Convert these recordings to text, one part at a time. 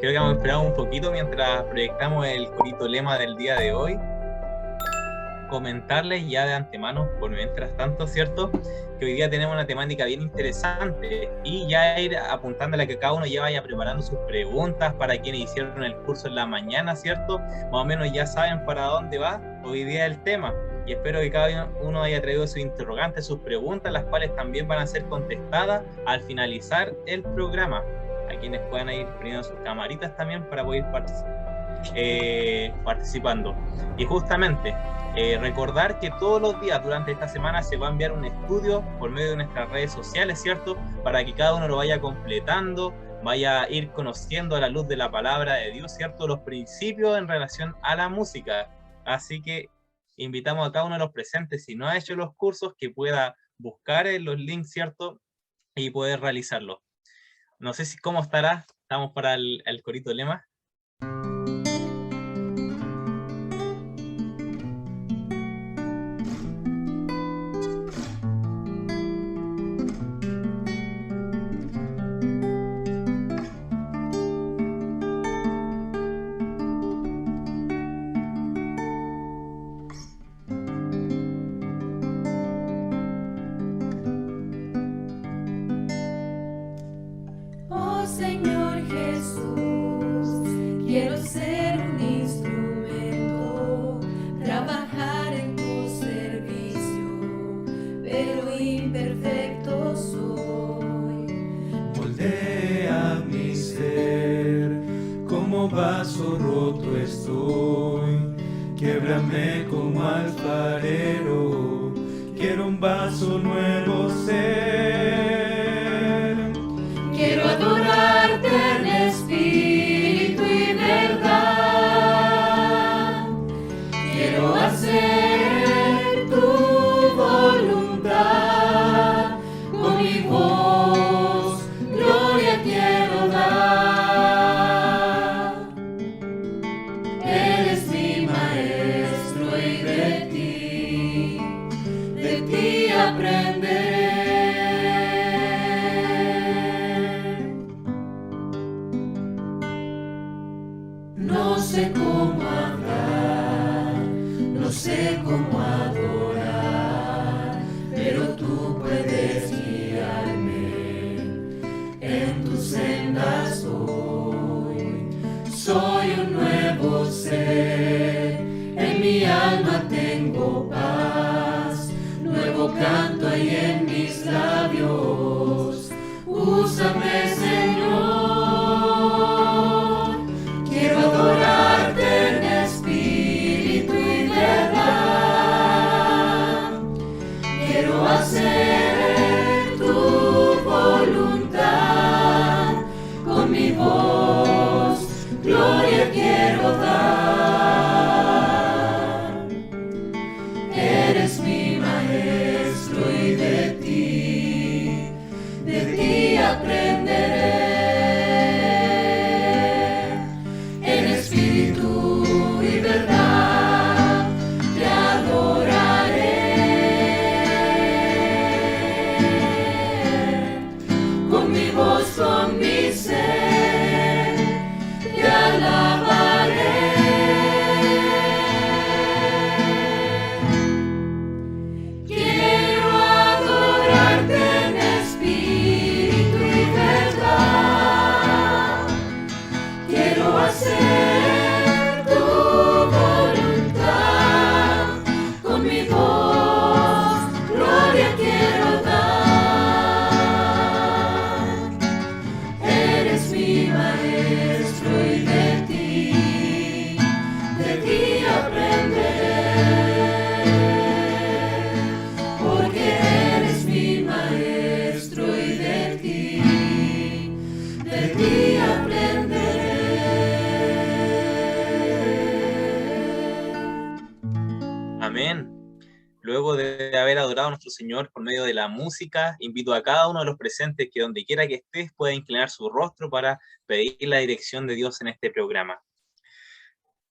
Creo que vamos a esperar un poquito mientras proyectamos el corito lema del día de hoy. Comentarles ya de antemano, por mientras tanto, ¿cierto? Que hoy día tenemos una temática bien interesante y ya ir apuntándole a que cada uno ya vaya preparando sus preguntas para quienes hicieron el curso en la mañana, ¿cierto? Más o menos ya saben para dónde va hoy día el tema. Y espero que cada uno haya traído sus interrogantes, sus preguntas, las cuales también van a ser contestadas al finalizar el programa. A quienes puedan ir poniendo sus camaritas también para poder participando. Y justamente, recordar que todos los días durante esta semana se va a enviar un estudio por medio de nuestras redes sociales, ¿cierto? Para que cada uno lo vaya completando, vaya a ir conociendo a la luz de la palabra de Dios, ¿cierto? Los principios en relación a la música. Así que invitamos a cada uno de los presentes, si no ha hecho los cursos, que pueda buscar en los links, ¿cierto? Y poder realizarlo. No sé si cómo estará, estamos para el corito lema. Oh Señor Jesús, quiero ser un instrumento, trabajar en tu servicio, pero imperfecto soy. Moldea mi ser, como vaso roto estoy, quiebrame como alfarero, quiero un vaso nuevo ser. Quiero adorarte en espíritu y verdad. Quiero hacer tu voluntad. Con mi voz, gloria quiero dar. Eres mi maestro y de ti aprenderé. No sé cómo hablar, no sé cómo adorar, pero tú puedes guiarme en tus sendas hoy. Soy un nuevo ser, en mi alma tengo paz, nuevo canto hay en mis labios. Úsame, Señor. Quiero adorarte en espíritu y verdad. Quiero hacer tu voluntad. Con mi voz, gloria quiero dar. Eres mi maestro y de ti aprenderé. Con mi ser te alabaré. Quiero adorarte en espíritu y verdad. Quiero hacer tu voluntad. Con mi voz, gloria quiero dar. Mi maestro y de ti aprenderé, porque eres mi maestro y de ti aprenderé. Amén. Luego de haber adorado a nuestro Señor por medio de la música, invito a cada uno de los presentes que donde quiera que estés pueda inclinar su rostro para pedir la dirección de Dios en este programa.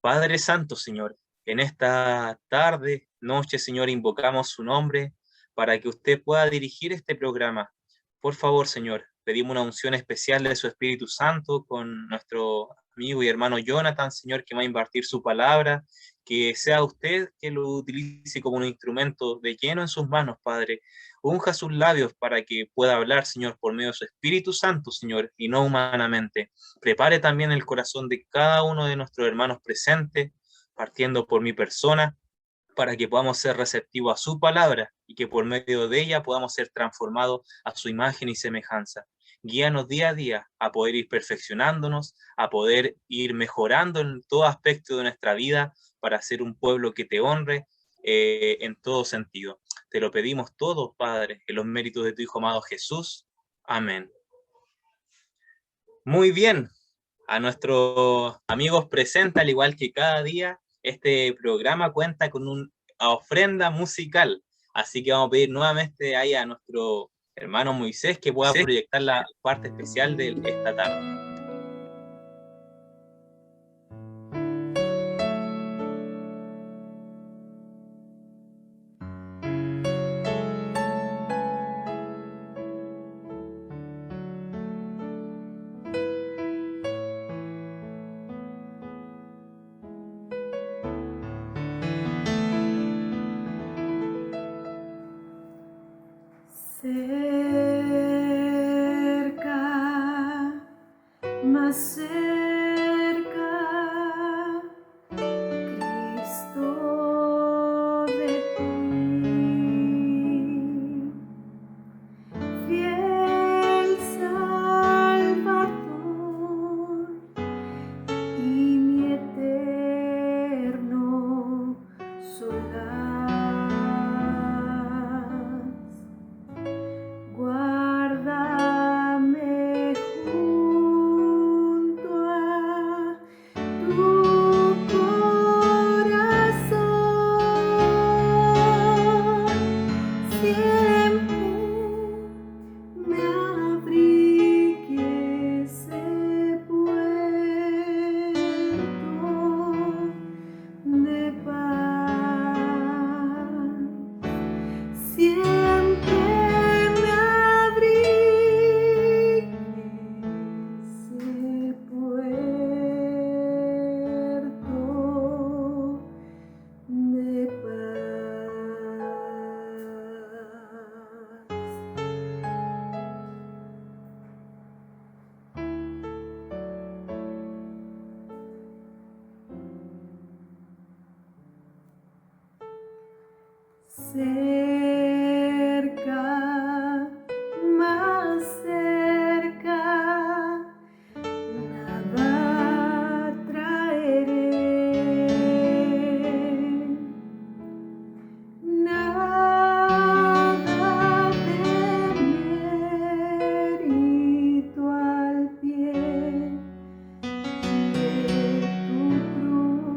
Padre Santo, Señor, en esta tarde, noche, Señor, invocamos su nombre para que usted pueda dirigir este programa. Por favor, Señor, pedimos una unción especial de su Espíritu Santo con nuestro amigo y hermano Jonathan, Señor, que va a impartir su palabra, que sea usted que lo utilice como un instrumento de lleno en sus manos, Padre. Unja sus labios para que pueda hablar, Señor, por medio de su Espíritu Santo, Señor, y no humanamente. Prepare también el corazón de cada uno de nuestros hermanos presentes, partiendo por mi persona, para que podamos ser receptivos a su palabra y que por medio de ella podamos ser transformados a su imagen y semejanza. Guíanos día a día a poder ir perfeccionándonos, a poder ir mejorando en todo aspecto de nuestra vida para ser un pueblo que te honre en todo sentido. Te lo pedimos todo, Padre, en los méritos de tu Hijo amado Jesús. Amén. Muy bien, a nuestros amigos presentes, al igual que cada día, este programa cuenta con una ofrenda musical. Así que vamos a pedir nuevamente ahí a nuestro hermano Moisés que pueda proyectar la parte especial de esta tarde. Cerca, más cerca, Cristo de ti, fiel Salvador y mi eterno solaz. Guárdame junto a tu corazón, siempre me abrigue ese puerto de paz. Siempre me abrigue ese puerto de paz. Cerca, más cerca, nada traeré, nada de mérito al pie de tu cruz.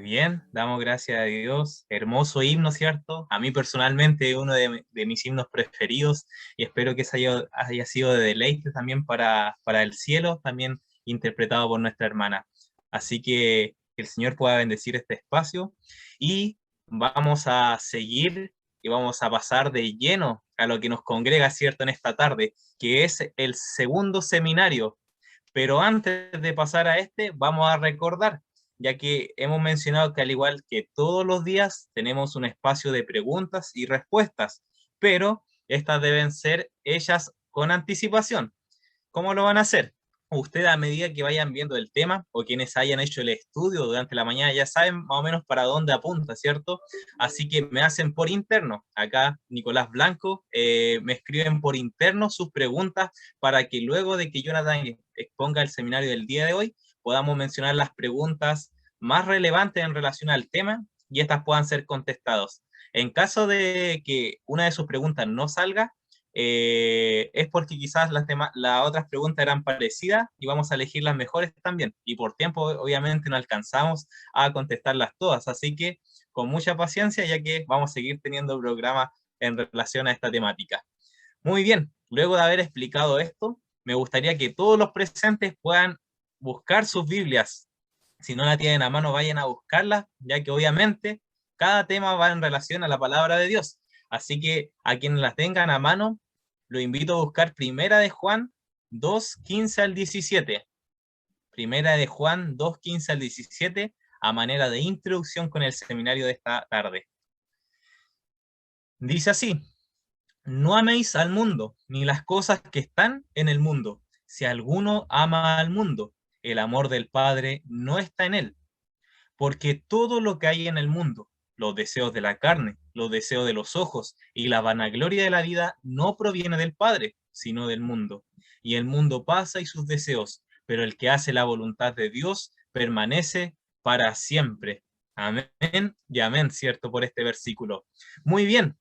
bien, damos gracias a Dios. Hermoso himno, ¿cierto? A mí personalmente uno de mis himnos preferidos y espero que ese haya sido de deleite también para el cielo, también interpretado por nuestra hermana. Así que el Señor pueda bendecir este espacio y vamos a seguir y vamos a pasar de lleno a lo que nos congrega, ¿cierto?, en esta tarde, que es el segundo seminario. Pero antes de pasar a este, vamos a recordar, ya que hemos mencionado que al igual que todos los días, tenemos un espacio de preguntas y respuestas, pero estas deben ser hechas con anticipación. ¿Cómo lo van a hacer? Ustedes a medida que vayan viendo el tema o quienes hayan hecho el estudio durante la mañana ya saben más o menos para dónde apunta, ¿cierto? Así que me hacen por interno. Acá Nicolás Blanco me escriben por interno sus preguntas para que luego de que Jonathan exponga el seminario del día de hoy podamos mencionar las preguntas más relevantes en relación al tema y estas puedan ser contestadas. En caso de que una de sus preguntas no salga, es porque quizás las otras preguntas eran parecidas y vamos a elegir las mejores también. Y por tiempo, obviamente, no alcanzamos a contestarlas todas. Así que con mucha paciencia, ya que vamos a seguir teniendo programas en relación a esta temática. Muy bien, luego de haber explicado esto, me gustaría que todos los presentes puedan buscar sus Biblias. Si no la tienen a mano, vayan a buscarlas, ya que obviamente cada tema va en relación a la palabra de Dios. Así que a quienes las tengan a mano, lo invito a buscar Primera de Juan 2:15 al 17. Primera de Juan 2:15 al 17, a manera de introducción con el seminario de esta tarde. Dice así: no améis al mundo, ni las cosas que están en el mundo. Si alguno ama al mundo, el amor del Padre no está en él. Porque todo lo que hay en el mundo, los deseos de la carne, los deseos de los ojos y la vanagloria de la vida no proviene del Padre, sino del mundo. Y el mundo pasa y sus deseos, pero el que hace la voluntad de Dios permanece para siempre. Amén y amén, ¿cierto? Por este versículo. Muy bien,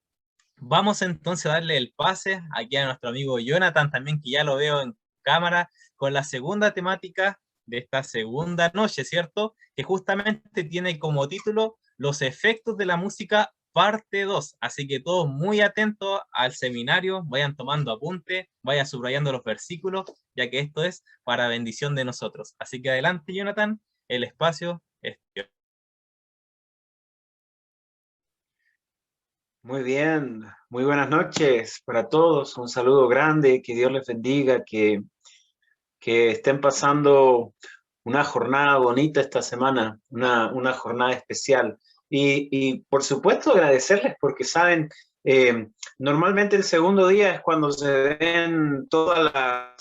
vamos entonces a darle el pase aquí a nuestro amigo Jonathan también, que ya lo veo en cámara, con la segunda temática de esta segunda noche, ¿cierto? Que justamente tiene como título Los efectos de la música parte 2. Así que todos muy atentos al seminario, vayan tomando apunte, vayan subrayando los versículos, ya que esto es para bendición de nosotros. Así que adelante, Jonathan, el espacio es tuyo. Muy bien, muy buenas noches para todos. Un saludo grande, que Dios les bendiga, que estén pasando una jornada bonita esta semana, una jornada especial. Y por supuesto agradecerles porque saben, normalmente el segundo día es cuando se ven todas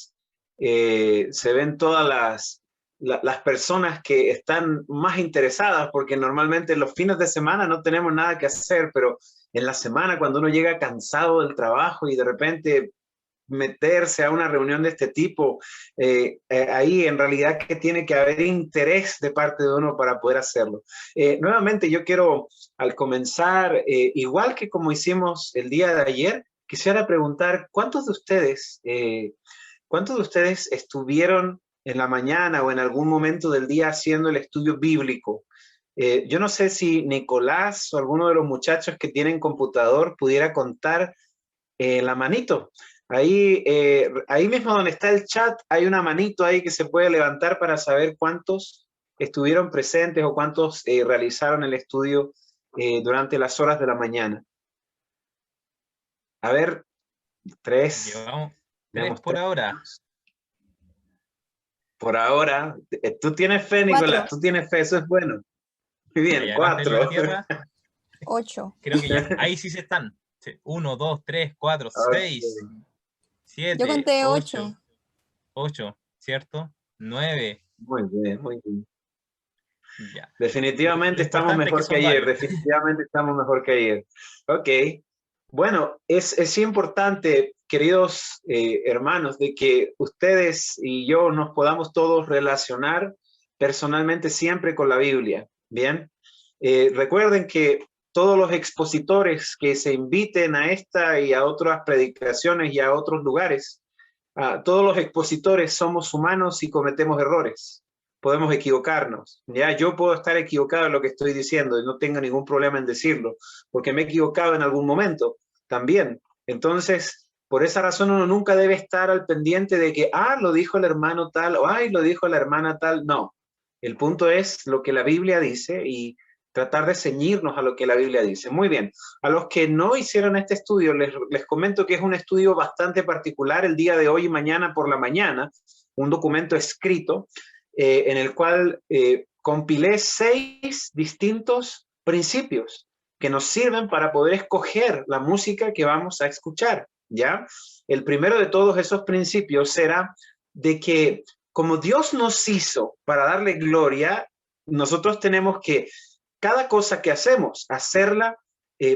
las personas que están más interesadas, porque normalmente los fines de semana no tenemos nada que hacer, pero en la semana cuando uno llega cansado del trabajo y de repente meterse a una reunión de este tipo, ahí en realidad que tiene que haber interés de parte de uno para poder hacerlo. Nuevamente yo quiero, al comenzar, igual que como hicimos el día de ayer, quisiera preguntar, ¿cuántos de ustedes estuvieron en la mañana o en algún momento del día haciendo el estudio bíblico? Yo no sé si Nicolás o alguno de los muchachos que tienen computador pudiera contar la manito. Ahí mismo donde está el chat hay una manito ahí que se puede levantar para saber cuántos estuvieron presentes o cuántos realizaron el estudio durante las horas de la mañana. A ver, 3. Llevamos 3 por ahora. Por ahora. Tú tienes fe, 4. Nicolás, tú tienes fe, eso es bueno. Muy bien, 4. 8. Creo que ya, ahí sí se están. 1, 2, 3, 4, 6, 7. Yo conté 8. 8, ¿cierto? 9. Muy bien, muy bien. Ya. Definitivamente estamos mejor que ayer, definitivamente estamos mejor que ayer. Ok, bueno, es importante, queridos hermanos, de que ustedes y yo nos podamos todos relacionar personalmente siempre con la Biblia, ¿bien? Recuerden que todos los expositores que se inviten a esta y a otras predicaciones y a otros lugares, todos los expositores somos humanos y cometemos errores. podemos equivocarnos. Ya, yo puedo estar equivocado en lo que estoy diciendo y no tengo ningún problema en decirlo, porque me he equivocado en algún momento también. Entonces, por esa razón uno nunca debe estar al pendiente de que, lo dijo el hermano tal, o lo dijo la hermana tal. No, el punto es lo que la Biblia dice y tratar de ceñirnos a lo que la Biblia dice. Muy bien, a los que no hicieron este estudio, les comento que es un estudio bastante particular el día de hoy y mañana por la mañana, un documento escrito en el cual compilé 6 distintos principios que nos sirven para poder escoger la música que vamos a escuchar, ¿ya? El primero de todos esos principios será de que como Dios nos hizo para darle gloria, nosotros tenemos que cada cosa que hacemos, hacerla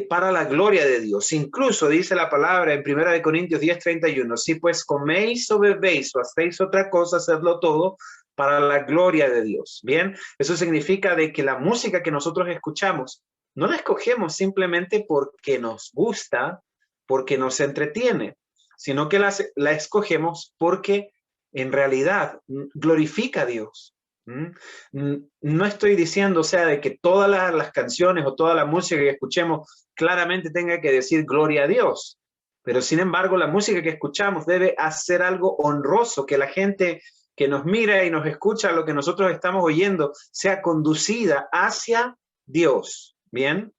para la gloria de Dios. Incluso dice la palabra en 1 Corintios 10:31, si pues coméis o bebéis o hacéis otra cosa, hacedlo todo para la gloria de Dios. Bien, eso significa de que la música que nosotros escuchamos no la escogemos simplemente porque nos gusta, porque nos entretiene, sino que la escogemos porque en realidad glorifica a Dios. No estoy diciendo, o sea, de que todas las canciones o toda la música que escuchemos claramente tenga que decir gloria a Dios, pero sin embargo la música que escuchamos debe hacer algo honroso, que la gente que nos mira y nos escucha lo que nosotros estamos oyendo sea conducida hacia Dios. Bien,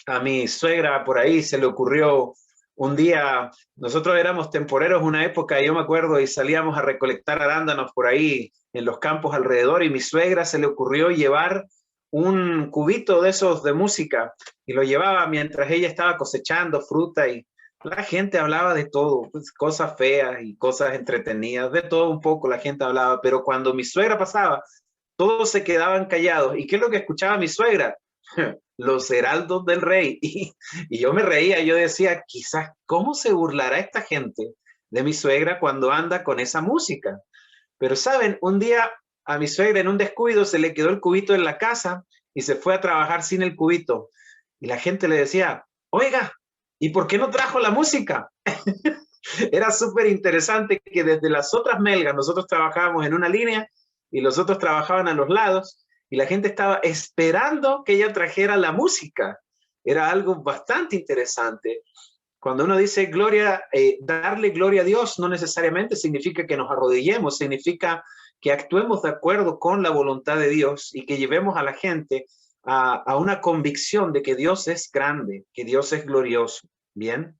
a mi suegra por ahí se le ocurrió un día, nosotros éramos temporeros una época, yo me acuerdo, y salíamos a recolectar arándanos por ahí en los campos alrededor, y mi suegra se le ocurrió llevar un cubito de esos de música y lo llevaba mientras ella estaba cosechando fruta, y la gente hablaba de todo, pues, cosas feas y cosas entretenidas, de todo un poco la gente hablaba, pero cuando mi suegra pasaba, todos se quedaban callados. ¿Y qué es lo que escuchaba mi suegra? Los heraldos del rey. Y yo me reía, yo decía, quizás, ¿cómo se burlará esta gente de mi suegra cuando anda con esa música? Pero saben, un día a mi suegra en un descuido se le quedó el cubito en la casa y se fue a trabajar sin el cubito. Y la gente le decía, oiga, ¿y por qué no trajo la música? Era súper interesante que desde las otras melgas, nosotros trabajábamos en una línea y los otros trabajaban a los lados, y la gente estaba esperando que ella trajera la música. Era algo bastante interesante. Cuando uno dice gloria, darle gloria a Dios, no necesariamente significa que nos arrodillemos, significa que actuemos de acuerdo con la voluntad de Dios y que llevemos a la gente a una convicción de que Dios es grande, que Dios es glorioso. Bien.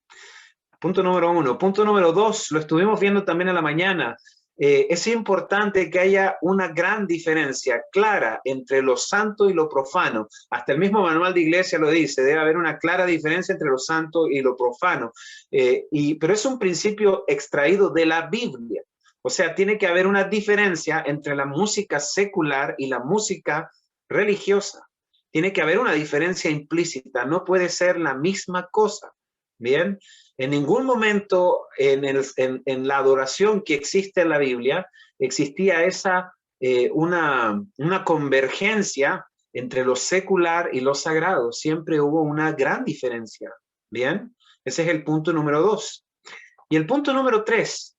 Punto número 1. Punto número 2, lo estuvimos viendo también en la mañana. Es importante que haya una gran diferencia clara entre lo santo y lo profano. Hasta el mismo manual de iglesia lo dice, debe haber una clara diferencia entre lo santo y lo profano. Pero es un principio extraído de la Biblia. O sea, tiene que haber una diferencia entre la música secular y la música religiosa. Tiene que haber una diferencia implícita, no puede ser la misma cosa. Bien, en ningún momento en la adoración que existe en la Biblia existía una convergencia entre lo secular y lo sagrado. Siempre hubo una gran diferencia. Bien, ese es el punto número 2. Y el punto número 3,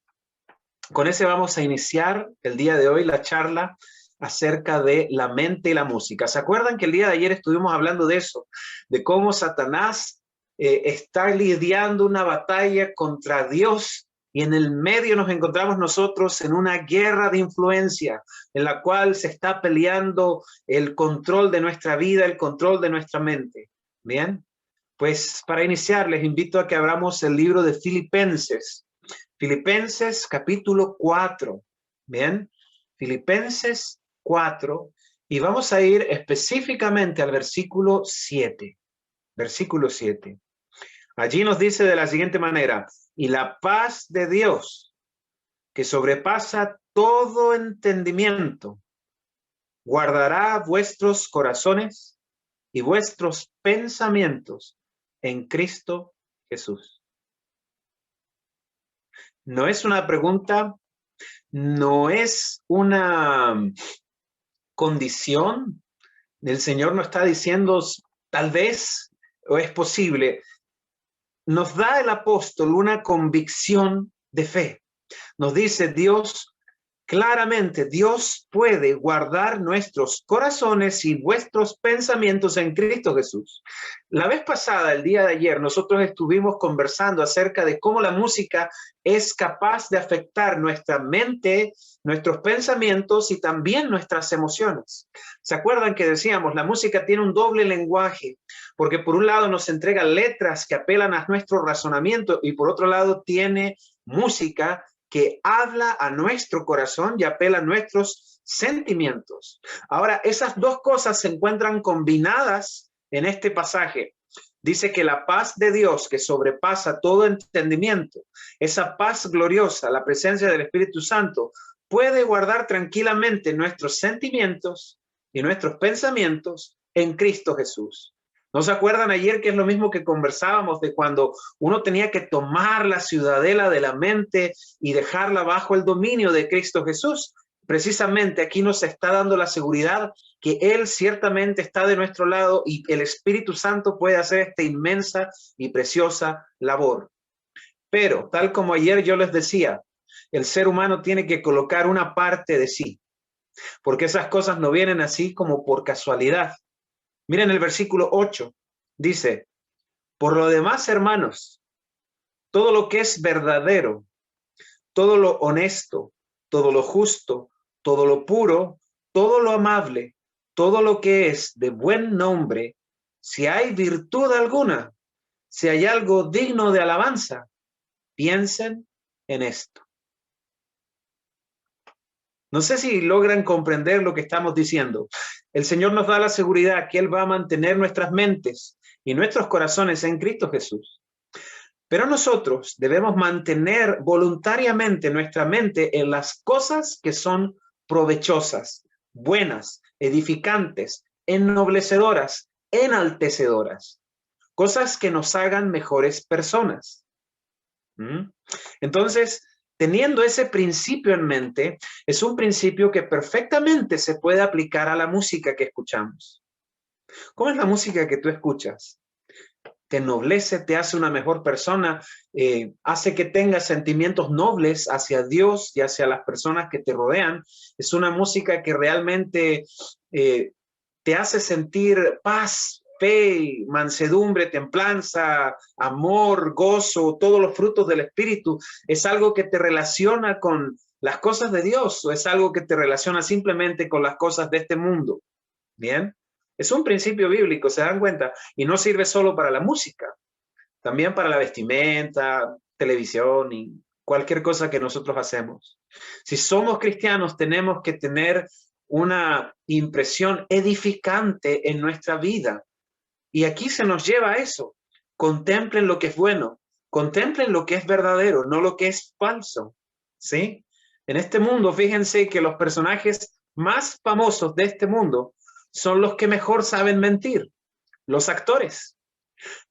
con ese vamos a iniciar el día de hoy la charla acerca de la mente y la música. ¿Se acuerdan que el día de ayer estuvimos hablando de eso? De cómo Satanás está lidiando una batalla contra Dios, y en el medio nos encontramos nosotros en una guerra de influencia en la cual se está peleando el control de nuestra vida, el control de nuestra mente. Bien, pues para iniciar les invito a que abramos el libro de Filipenses. Filipenses capítulo 4. Bien, Filipenses 4, y vamos a ir específicamente al versículo 7. Versículo 7. Allí nos dice de la siguiente manera: y la paz de Dios, que sobrepasa todo entendimiento, guardará vuestros corazones y vuestros pensamientos en Cristo Jesús. No es una pregunta, no es una condición. El Señor no está diciendo tal vez o es posible. Nos da el apóstol una convicción de fe. Nos dice: Dios Claramente, Dios puede guardar nuestros corazones y vuestros pensamientos en Cristo Jesús. La vez pasada, el día de ayer, nosotros estuvimos conversando acerca de cómo la música es capaz de afectar nuestra mente, nuestros pensamientos y también nuestras emociones. ¿Se acuerdan que decíamos, la música tiene un doble lenguaje? Porque por un lado nos entrega letras que apelan a nuestro razonamiento y por otro lado tiene música que habla a nuestro corazón y apela a nuestros sentimientos. Ahora, esas dos cosas se encuentran combinadas en este pasaje. Dice que la paz de Dios, que sobrepasa todo entendimiento, esa paz gloriosa, la presencia del Espíritu Santo, puede guardar tranquilamente nuestros sentimientos y nuestros pensamientos en Cristo Jesús. ¿No se acuerdan ayer que es lo mismo que conversábamos de cuando uno tenía que tomar la ciudadela de la mente y dejarla bajo el dominio de Cristo Jesús? Precisamente aquí nos está dando la seguridad que Él ciertamente está de nuestro lado y el Espíritu Santo puede hacer esta inmensa y preciosa labor. Pero, tal como ayer yo les decía, el ser humano tiene que colocar una parte de sí, porque esas cosas no vienen así como por casualidad. Miren el versículo 8, dice, por lo demás, hermanos, todo lo que es verdadero, todo lo honesto, todo lo justo, todo lo puro, todo lo amable, todo lo que es de buen nombre, si hay virtud alguna, si hay algo digno de alabanza, piensen en esto. No sé si logran comprender lo que estamos diciendo. El Señor nos da la seguridad que Él va a mantener nuestras mentes y nuestros corazones en Cristo Jesús. Pero nosotros debemos mantener voluntariamente nuestra mente en las cosas que son provechosas, buenas, edificantes, ennoblecedoras, enaltecedoras. Cosas que nos hagan mejores personas. Entonces, teniendo ese principio en mente, es un principio que perfectamente se puede aplicar a la música que escuchamos. ¿Cómo es la música que tú escuchas? Te ennoblece, te hace una mejor persona, hace que tengas sentimientos nobles hacia Dios y hacia las personas que te rodean. Es una música que realmente te hace sentir paz, fe, mansedumbre, templanza, amor, gozo, todos los frutos del Espíritu. Es algo que te relaciona con las cosas de Dios o es algo que te relaciona simplemente con las cosas de este mundo. ¿Bien? Es un principio bíblico, ¿se dan cuenta? Y no sirve solo para la música, también para la vestimenta, televisión y cualquier cosa que nosotros hacemos. Si somos cristianos, tenemos que tener una impresión edificante en nuestra vida. Y aquí se nos lleva a eso. Contemplen lo que es bueno, contemplen lo que es verdadero, no lo que es falso. ¿Sí? En este mundo, fíjense que los personajes más famosos de este mundo son los que mejor saben mentir, los actores.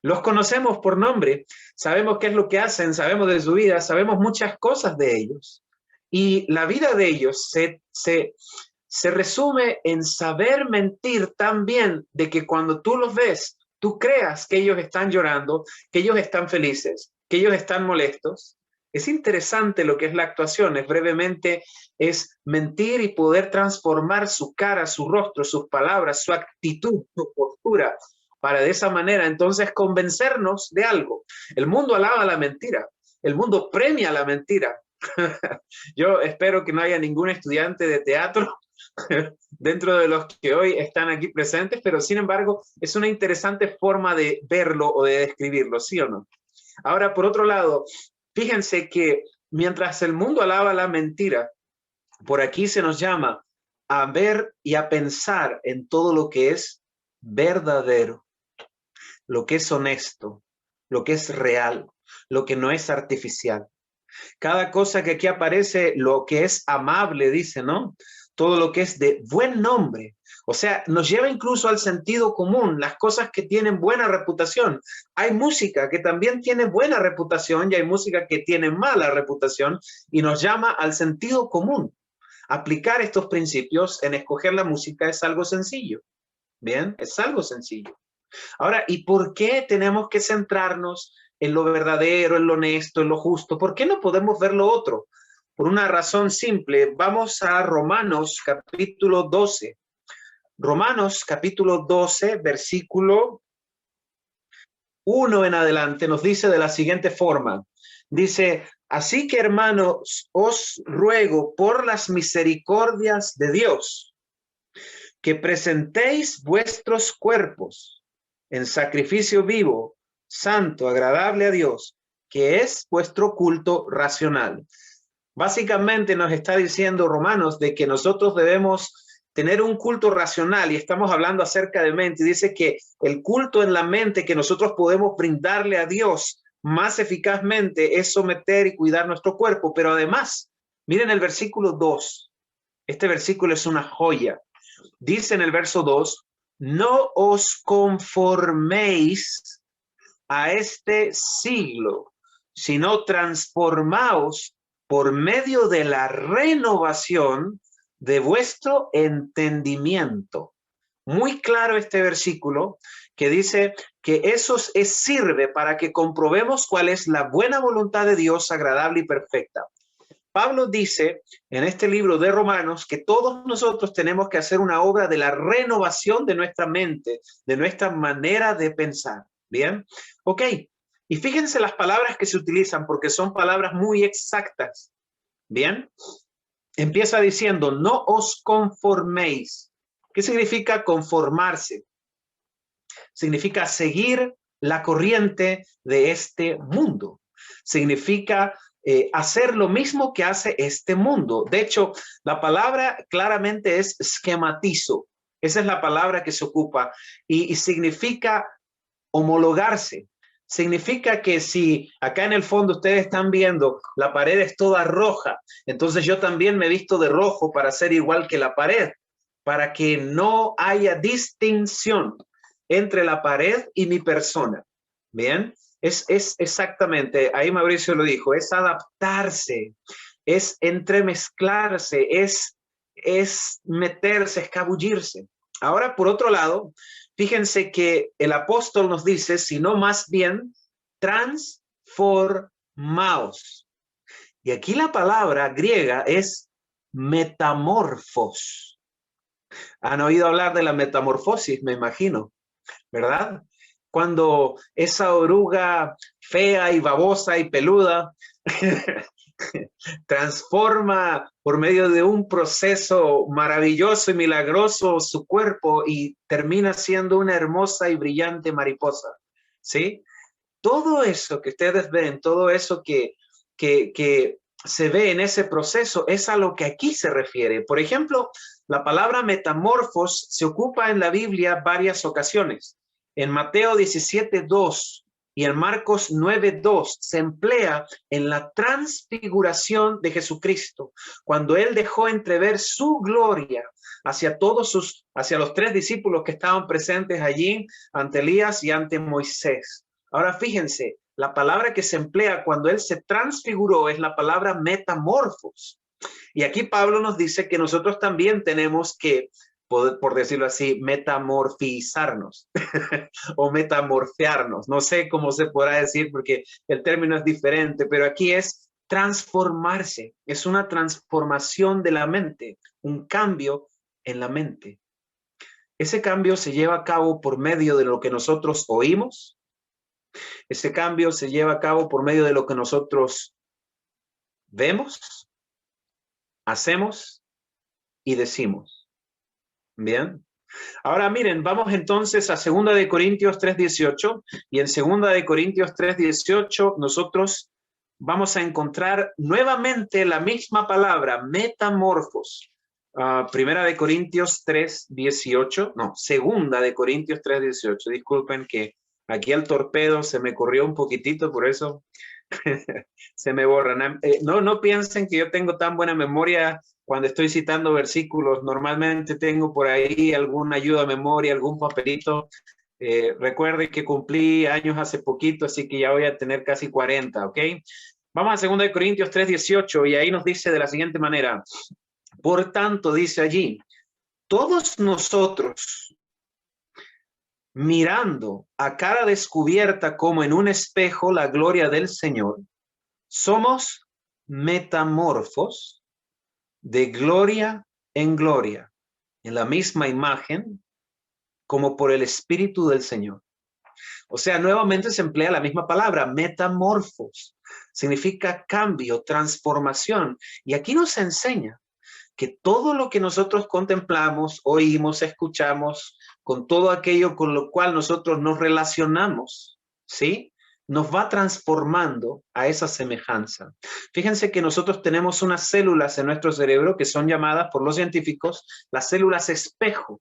Los conocemos por nombre, sabemos qué es lo que hacen, sabemos de su vida, sabemos muchas cosas de ellos. Y la vida de ellos se resume en saber mentir tan bien de que cuando tú los ves, tú creas que ellos están llorando, que ellos están felices, que ellos están molestos. Es interesante lo que es la actuación, brevemente es mentir y poder transformar su cara, su rostro, sus palabras, su actitud, su postura, para de esa manera entonces convencernos de algo. El mundo alaba la mentira, el mundo premia la mentira. Yo espero que no haya ningún estudiante de teatro dentro de los que hoy están aquí presentes, pero sin embargo es una interesante forma de verlo o de describirlo, ¿sí o no? Ahora, por otro lado, fíjense que mientras el mundo alaba la mentira, por aquí se nos llama a ver y a pensar en todo lo que es verdadero, lo que es honesto, lo que es real, lo que no es artificial. Cada cosa que aquí aparece, lo que es amable, dice, ¿no? Todo lo que es de buen nombre. O sea, nos lleva incluso al sentido común, las cosas que tienen buena reputación. Hay música que también tiene buena reputación y hay música que tiene mala reputación y nos llama al sentido común. Aplicar estos principios en escoger la música es algo sencillo. Bien, es algo sencillo. Ahora, ¿y por qué tenemos que centrarnos en lo verdadero, en lo honesto, en lo justo? ¿Por qué no podemos ver lo otro? por una razón simple. Vamos a Romanos capítulo 12. Romanos capítulo 12, versículo 1 en adelante, nos dice de la siguiente forma. Dice, así que hermanos, os ruego por las misericordias de Dios, que presentéis vuestros cuerpos en sacrificio vivo, santo, agradable a Dios, que es vuestro culto racional. Básicamente nos está diciendo Romanos de que nosotros debemos tener un culto racional, y estamos hablando acerca de mente. Dice que el culto en la mente que nosotros podemos brindarle a Dios más eficazmente es someter y cuidar nuestro cuerpo. Pero además, miren el versículo 2. Este versículo es una joya. Dice en el verso 2, no os conforméis a este siglo, sino transformaos por medio de la renovación de vuestro entendimiento. Muy claro este versículo que dice que eso sirve para que comprobemos cuál es la buena voluntad de Dios, agradable y perfecta. Pablo dice en este libro de Romanos que todos nosotros tenemos que hacer una obra de la renovación de nuestra mente, de nuestra manera de pensar. ¿Bien? Ok. Y fíjense las palabras que se utilizan porque son palabras muy exactas. ¿Bien? Empieza diciendo, no os conforméis. ¿Qué significa conformarse? Significa seguir la corriente de este mundo. Significa hacer lo mismo que hace este mundo. De hecho, la palabra claramente es esquematizo. Esa es la palabra que se ocupa y significa homologarse. Significa que si acá en el fondo ustedes están viendo la pared es toda roja, entonces yo también me visto de rojo para ser igual que la pared, para que no haya distinción entre la pared y mi persona. Bien, es exactamente, ahí Mauricio lo dijo, es adaptarse, es entremezclarse, es meterse, escabullirse. Ahora, por otro lado, fíjense que el apóstol nos dice, sino más bien, transformaos. Y aquí la palabra griega es metamorfos. Han oído hablar de la metamorfosis, me imagino, ¿verdad? Cuando esa oruga fea y babosa y peluda transforma por medio de un proceso maravilloso y milagroso su cuerpo y termina siendo una hermosa y brillante mariposa, ¿sí? Todo eso que ustedes ven, todo eso que se ve en ese proceso es a lo que aquí se refiere. Por ejemplo, la palabra metamorfos se ocupa en la Biblia varias ocasiones. En Mateo 17:2 y en Marcos 9:2 se emplea en la transfiguración de Jesucristo, cuando él dejó entrever su gloria hacia los 3 discípulos que estaban presentes allí, ante Elías y ante Moisés. Ahora fíjense, la palabra que se emplea cuando él se transfiguró es la palabra metamorfos. Y aquí Pablo nos dice que nosotros también tenemos que, por decirlo así, metamorfizarnos o metamorfearnos. No sé cómo se podrá decir porque el término es diferente, pero aquí es transformarse. Es una transformación de la mente, un cambio en la mente. Ese cambio se lleva a cabo por medio de lo que nosotros oímos. Ese cambio se lleva a cabo por medio de lo que nosotros vemos, hacemos y decimos. Bien. Ahora miren, vamos entonces a 2 de Corintios 3:18 y en 2 de Corintios 3:18 nosotros vamos a encontrar nuevamente la misma palabra, metamorfos. 1 de Corintios 3:18, no, 2 de Corintios 3:18. Disculpen que aquí el torpedo se me corrió un poquitito, por eso se me borran. No piensen que yo tengo tan buena memoria cuando estoy citando versículos. Normalmente tengo por ahí alguna ayuda a memoria, algún papelito. Recuerde que cumplí años hace poquito, así que ya voy a tener casi 40, ¿ok? Vamos a 2 de Corintios 3:18 y ahí nos dice de la siguiente manera. Por tanto, dice allí, todos nosotros, mirando a cara descubierta como en un espejo la gloria del Señor, somos metamorfos de gloria en gloria, en la misma imagen, como por el Espíritu del Señor. O sea, nuevamente se emplea la misma palabra, metamorfos. Significa cambio, transformación. Y aquí nos enseña que todo lo que nosotros contemplamos, oímos, escuchamos, con todo aquello con lo cual nosotros nos relacionamos, ¿sí? Nos va transformando a esa semejanza. Fíjense que nosotros tenemos unas células en nuestro cerebro que son llamadas por los científicos las células espejo.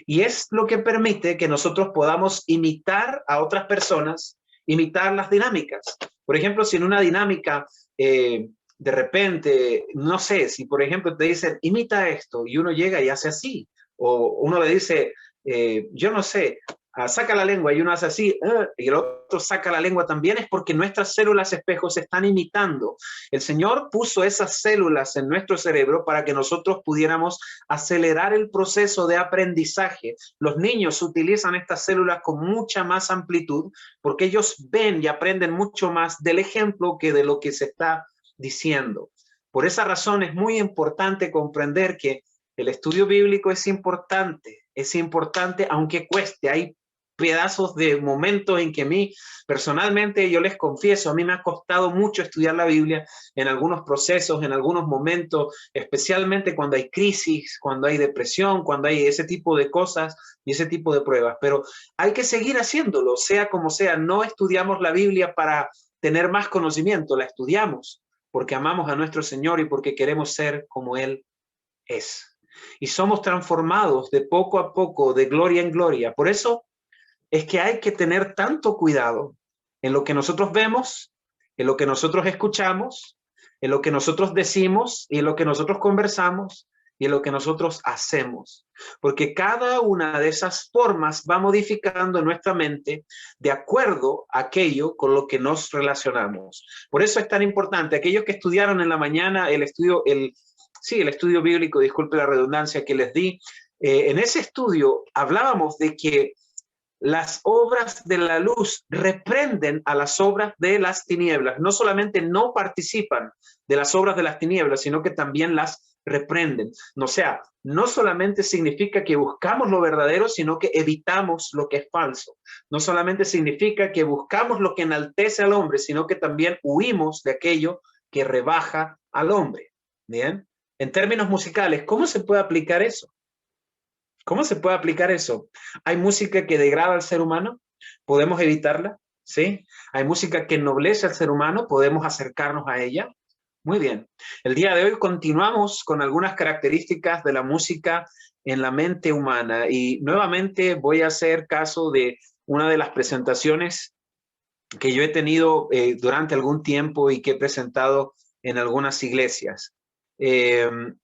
Y es lo que permite que nosotros podamos imitar a otras personas, imitar las dinámicas. Por ejemplo, si en una dinámica de repente, no sé, si por ejemplo te dicen, imita esto, y uno llega y hace así, o uno le dice, yo no sé, saca la lengua y uno hace así, y el otro saca la lengua también, es porque nuestras células espejos se están imitando. El Señor puso esas células en nuestro cerebro para que nosotros pudiéramos acelerar el proceso de aprendizaje. Los niños utilizan estas células con mucha más amplitud porque ellos ven y aprenden mucho más del ejemplo que de lo que se está diciendo. Por esa razón es muy importante comprender que el estudio bíblico es importante aunque cueste. Hay pedazos de momentos en que a mí, personalmente, yo les confieso, a mí me ha costado mucho estudiar la Biblia en algunos procesos, en algunos momentos, especialmente cuando hay crisis, cuando hay depresión, cuando hay ese tipo de cosas y ese tipo de pruebas. Pero hay que seguir haciéndolo, sea como sea. No estudiamos la Biblia para tener más conocimiento, la estudiamos porque amamos a nuestro Señor y porque queremos ser como Él es. Y somos transformados de poco a poco, de gloria en gloria. Por eso es que hay que tener tanto cuidado en lo que nosotros vemos, en lo que nosotros escuchamos, en lo que nosotros decimos y en lo que nosotros conversamos y en lo que nosotros hacemos. Porque cada una de esas formas va modificando nuestra mente de acuerdo a aquello con lo que nos relacionamos. Por eso es tan importante. Aquellos que estudiaron en la mañana el estudio bíblico, disculpe la redundancia que les di, en ese estudio hablábamos de que las obras de la luz reprenden a las obras de las tinieblas. No solamente no participan de las obras de las tinieblas, sino que también las reprenden. O sea, no solamente significa que buscamos lo verdadero, sino que evitamos lo que es falso. No solamente significa que buscamos lo que enaltece al hombre, sino que también huimos de aquello que rebaja al hombre. Bien. En términos musicales, ¿cómo se puede aplicar eso? ¿Cómo se puede aplicar eso? ¿Hay música que degrada al ser humano? ¿Podemos evitarla? ¿Sí? ¿Hay música que ennoblece al ser humano? ¿Podemos acercarnos a ella? Muy bien. El día de hoy continuamos con algunas características de la música en la mente humana y nuevamente voy a hacer caso de una de las presentaciones que yo he tenido durante algún tiempo y que he presentado en algunas iglesias. En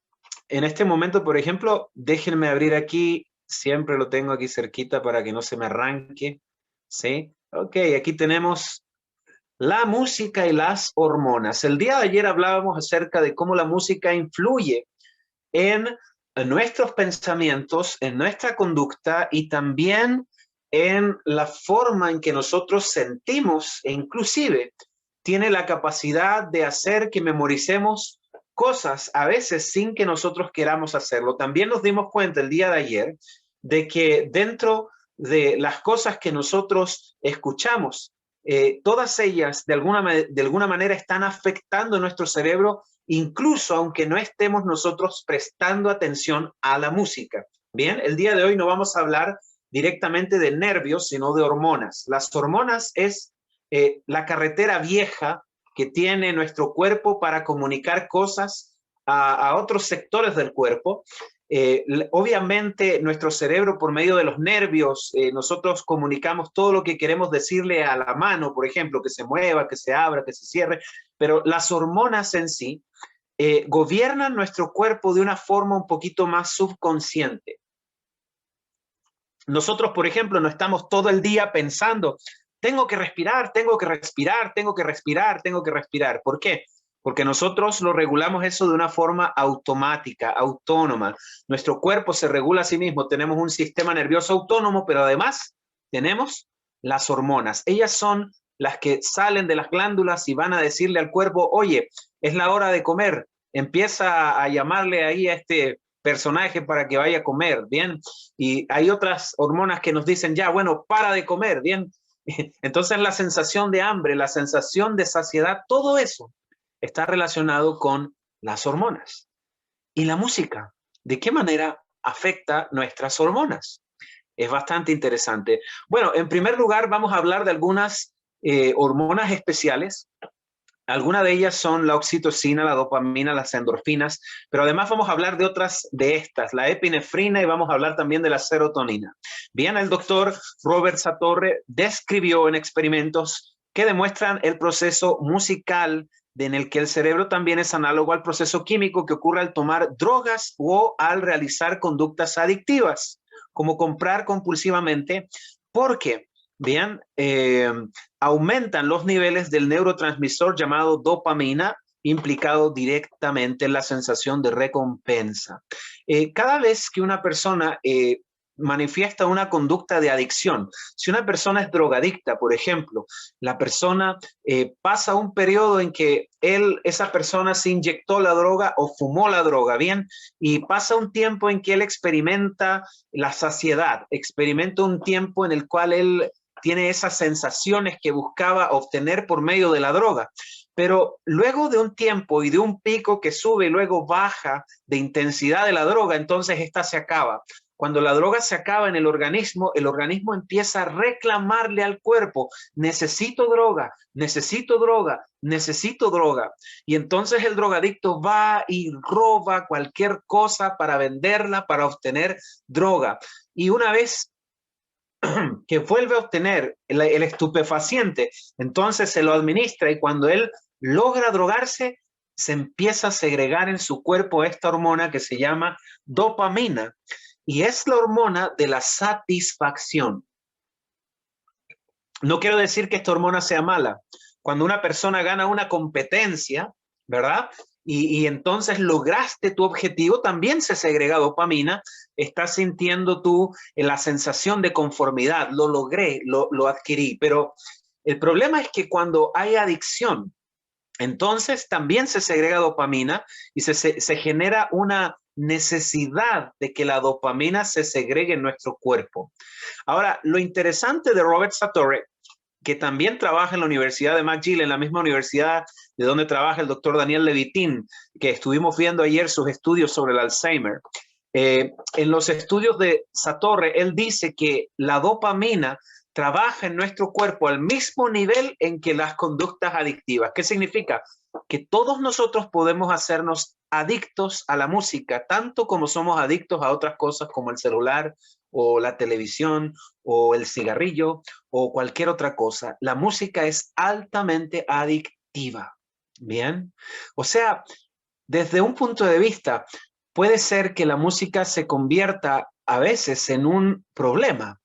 este momento, por ejemplo, déjenme abrir aquí, siempre lo tengo aquí cerquita para que no se me arranque, ¿sí? Ok, aquí tenemos la música y las hormonas. El día de ayer hablábamos acerca de cómo la música influye en nuestros pensamientos, en nuestra conducta y también en la forma en que nosotros sentimos e inclusive tiene la capacidad de hacer que memoricemos cosas a veces sin que nosotros queramos hacerlo. También nos dimos cuenta el día de ayer de que dentro de las cosas que nosotros escuchamos, todas ellas de alguna manera están afectando nuestro cerebro, incluso aunque no estemos nosotros prestando atención a la música. Bien, el día de hoy no vamos a hablar directamente de nervios, sino de hormonas. Las hormonas es la carretera vieja que tiene nuestro cuerpo para comunicar cosas a otros sectores del cuerpo. Obviamente nuestro cerebro por medio de los nervios, nosotros comunicamos todo lo que queremos decirle a la mano, por ejemplo, que se mueva, que se abra, que se cierre, pero las hormonas en sí gobiernan nuestro cuerpo de una forma un poquito más subconsciente. Nosotros, por ejemplo, no estamos todo el día pensando, tengo que respirar, tengo que respirar, tengo que respirar, tengo que respirar. ¿Por qué? Porque nosotros lo regulamos eso de una forma automática, autónoma. Nuestro cuerpo se regula a sí mismo. Tenemos un sistema nervioso autónomo, pero además tenemos las hormonas. Ellas son las que salen de las glándulas y van a decirle al cuerpo, oye, es la hora de comer. Empieza a llamarle ahí a este personaje para que vaya a comer, ¿bien? Y hay otras hormonas que nos dicen, ya, bueno, para de comer, ¿bien? Entonces la sensación de hambre, la sensación de saciedad, todo eso está relacionado con las hormonas. ¿Y la música? ¿De qué manera afecta nuestras hormonas? Es bastante interesante. Bueno, en primer lugar vamos a hablar de algunas hormonas especiales. Algunas de ellas son la oxitocina, la dopamina, las endorfinas, pero además vamos a hablar de otras de estas, la epinefrina, y vamos a hablar también de la serotonina. Bien, el doctor Robert Satorre describió en experimentos que demuestran el proceso musical en el que el cerebro también es análogo al proceso químico que ocurre al tomar drogas o al realizar conductas adictivas, como comprar compulsivamente, porque bien, aumentan los niveles del neurotransmisor llamado dopamina, implicado directamente en la sensación de recompensa. Cada vez que una persona manifiesta una conducta de adicción, si una persona es drogadicta, por ejemplo, la persona pasa un periodo en que esa persona se inyectó la droga o fumó la droga, bien, y pasa un tiempo en que él experimenta la saciedad, experimenta un tiempo en el cual él tiene esas sensaciones que buscaba obtener por medio de la droga. Pero luego de un tiempo y de un pico que sube y luego baja de intensidad de la droga, entonces esta se acaba. Cuando la droga se acaba en el organismo empieza a reclamarle al cuerpo, necesito droga, necesito droga, necesito droga. Y entonces el drogadicto va y roba cualquier cosa para venderla, para obtener droga. Y una vez que vuelve a obtener el estupefaciente, entonces se lo administra, y cuando él logra drogarse, se empieza a segregar en su cuerpo esta hormona que se llama dopamina, y es la hormona de la satisfacción. No quiero decir que esta hormona sea mala. Cuando una persona gana una competencia, ¿verdad? Y entonces lograste tu objetivo, también se segrega dopamina, estás sintiendo tú la sensación de conformidad, lo logré, lo adquirí. Pero el problema es que cuando hay adicción, entonces también se segrega dopamina y se genera una necesidad de que la dopamina se segregue en nuestro cuerpo. Ahora, lo interesante de Robert Satorre, que también trabaja en la Universidad de McGill, en la misma universidad de donde trabaja el doctor Daniel Levitin, que estuvimos viendo ayer sus estudios sobre el Alzheimer. En los estudios de Satorre, él dice que la dopamina trabaja en nuestro cuerpo al mismo nivel en que las conductas adictivas. ¿Qué significa? Que todos nosotros podemos hacernos adictos a la música, tanto como somos adictos a otras cosas como el celular o la televisión o el cigarrillo o cualquier otra cosa. La música es altamente adictiva. Bien, o sea, desde un punto de vista, puede ser que la música se convierta a veces en un problema.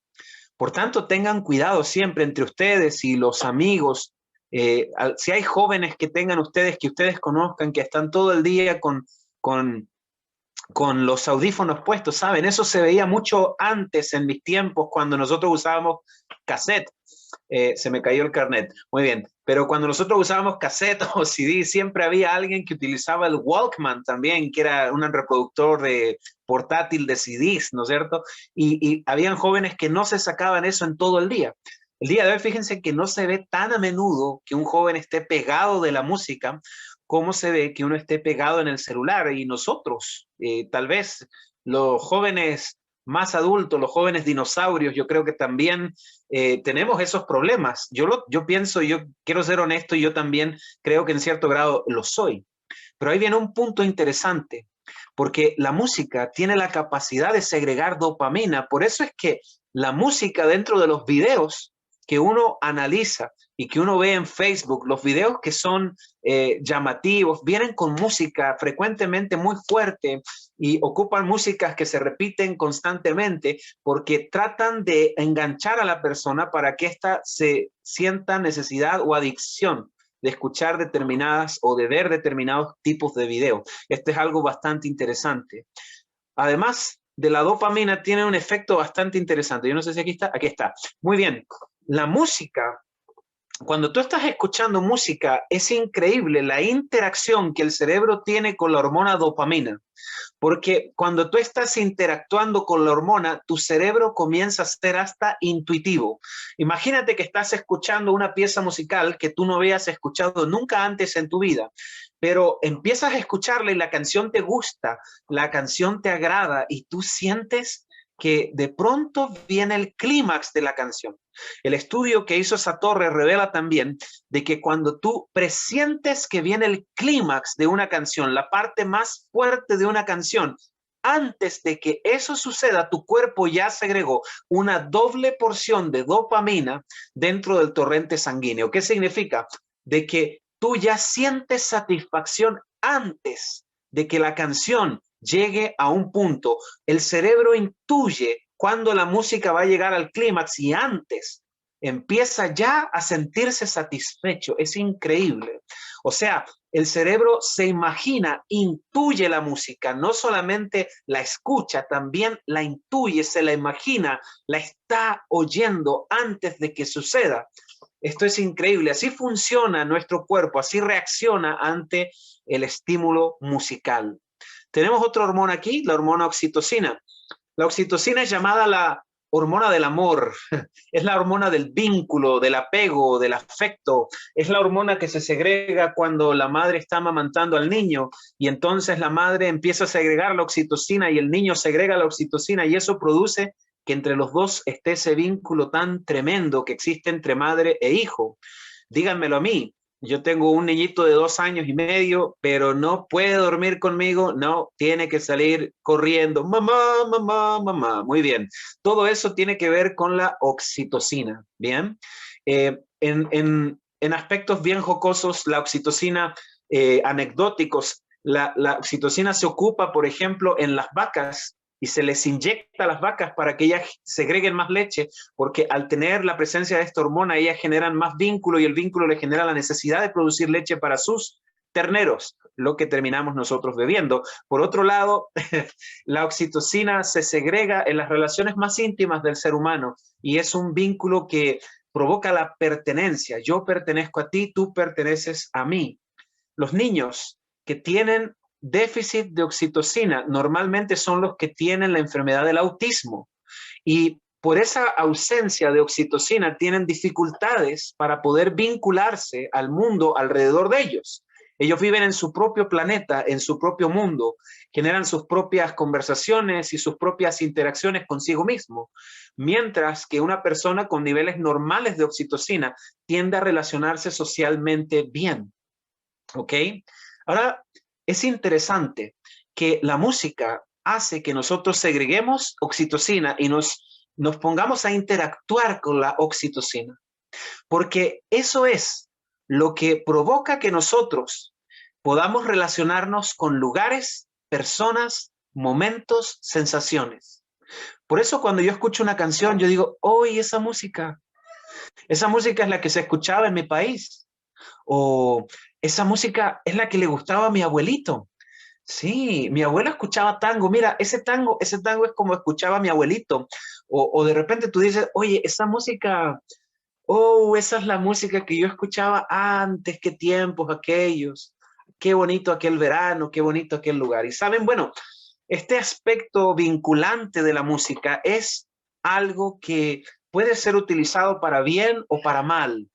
Por tanto, tengan cuidado siempre entre ustedes y los amigos. Si hay jóvenes que tengan ustedes, que ustedes conozcan, que están todo el día con los audífonos puestos, ¿saben? Eso se veía mucho antes en mis tiempos cuando nosotros usábamos cassette. Se me cayó el carnet. Muy bien. Pero cuando nosotros usábamos cassette o CD, siempre había alguien que utilizaba el Walkman también, que era un reproductor portátil de CDs, ¿no es cierto? Y habían jóvenes que no se sacaban eso en todo el día. El día de hoy, fíjense que no se ve tan a menudo que un joven esté pegado de la música como se ve que uno esté pegado en el celular. Y nosotros, tal vez los jóvenes más adultos, los jóvenes dinosaurios, yo creo que también tenemos esos problemas. Yo pienso, yo quiero ser honesto, y yo también creo que en cierto grado lo soy. Pero ahí viene un punto interesante, porque la música tiene la capacidad de segregar dopamina. Por eso es que la música dentro de los videos que uno analiza y que uno ve en Facebook, los videos que son llamativos, vienen con música frecuentemente muy fuerte y ocupan músicas que se repiten constantemente porque tratan de enganchar a la persona para que ésta se sienta necesidad o adicción de escuchar determinadas o de ver determinados tipos de videos. Esto es algo bastante interesante. Además de la dopamina, tiene un efecto bastante interesante. Yo no sé si aquí está. Muy bien. La música cuando tú estás escuchando música, es increíble la interacción que el cerebro tiene con la hormona dopamina. Porque cuando tú estás interactuando con la hormona, tu cerebro comienza a ser hasta intuitivo. Imagínate que estás escuchando una pieza musical que tú no habías escuchado nunca antes en tu vida, pero empiezas a escucharla y la canción te gusta, la canción te agrada y tú sientes que de pronto viene el clímax de la canción. El estudio que hizo esa torre revela también de que cuando tú presientes que viene el clímax de una canción, la parte más fuerte de una canción, antes de que eso suceda, tu cuerpo ya segregó una doble porción de dopamina dentro del torrente sanguíneo. ¿Qué significa? De que tú ya sientes satisfacción antes de que la canción llegue a un punto. El cerebro intuye cuando la música va a llegar al clímax y antes empieza ya a sentirse satisfecho. Es increíble. O sea, el cerebro se imagina, intuye la música, no solamente la escucha, también la intuye, se la imagina, la está oyendo antes de que suceda. Esto es increíble. Así funciona nuestro cuerpo, así reacciona ante el estímulo musical. Tenemos otra hormona aquí, la hormona oxitocina. La oxitocina es llamada la hormona del amor, es la hormona del vínculo, del apego, del afecto, es la hormona que se segrega cuando la madre está amamantando al niño y entonces la madre empieza a segregar la oxitocina y el niño segrega la oxitocina y eso produce que entre los dos esté ese vínculo tan tremendo que existe entre madre e hijo. Díganmelo a mí. Yo tengo un niñito de 2 años y medio, pero no puede dormir conmigo, no, tiene que salir corriendo, mamá, mamá, mamá. Muy bien, todo eso tiene que ver con la oxitocina, ¿bien? En aspectos bien jocosos, la oxitocina, anecdóticos, la oxitocina se ocupa, por ejemplo, en las vacas, y se les inyecta a las vacas para que ellas segreguen más leche, porque al tener la presencia de esta hormona, ellas generan más vínculo y el vínculo le genera la necesidad de producir leche para sus terneros, lo que terminamos nosotros bebiendo. Por otro lado, la oxitocina se segrega en las relaciones más íntimas del ser humano y es un vínculo que provoca la pertenencia. Yo pertenezco a ti, tú perteneces a mí. Los niños que tienen déficit de oxitocina normalmente son los que tienen la enfermedad del autismo y por esa ausencia de oxitocina tienen dificultades para poder vincularse al mundo alrededor de ellos. Ellos viven en su propio planeta, en su propio mundo, generan sus propias conversaciones y sus propias interacciones consigo mismo, mientras que una persona con niveles normales de oxitocina tiende a relacionarse socialmente bien. ¿Ok? Ahora, es interesante que la música hace que nosotros segreguemos oxitocina y nos pongamos a interactuar con la oxitocina, porque eso es lo que provoca que nosotros podamos relacionarnos con lugares, personas, momentos, sensaciones. Por eso cuando yo escucho una canción, yo digo, oye, esa música es la que se escuchaba en mi país. O esa música es la que le gustaba a mi abuelito. Sí, mi abuela escuchaba tango. Mira, ese tango es como escuchaba a mi abuelito. O de repente tú dices, oye, esa música, oh, esa es la música que yo escuchaba antes, qué tiempos aquellos. Qué bonito aquel verano, qué bonito aquel lugar. Y saben, bueno, este aspecto vinculante de la música es algo que puede ser utilizado para bien o para mal,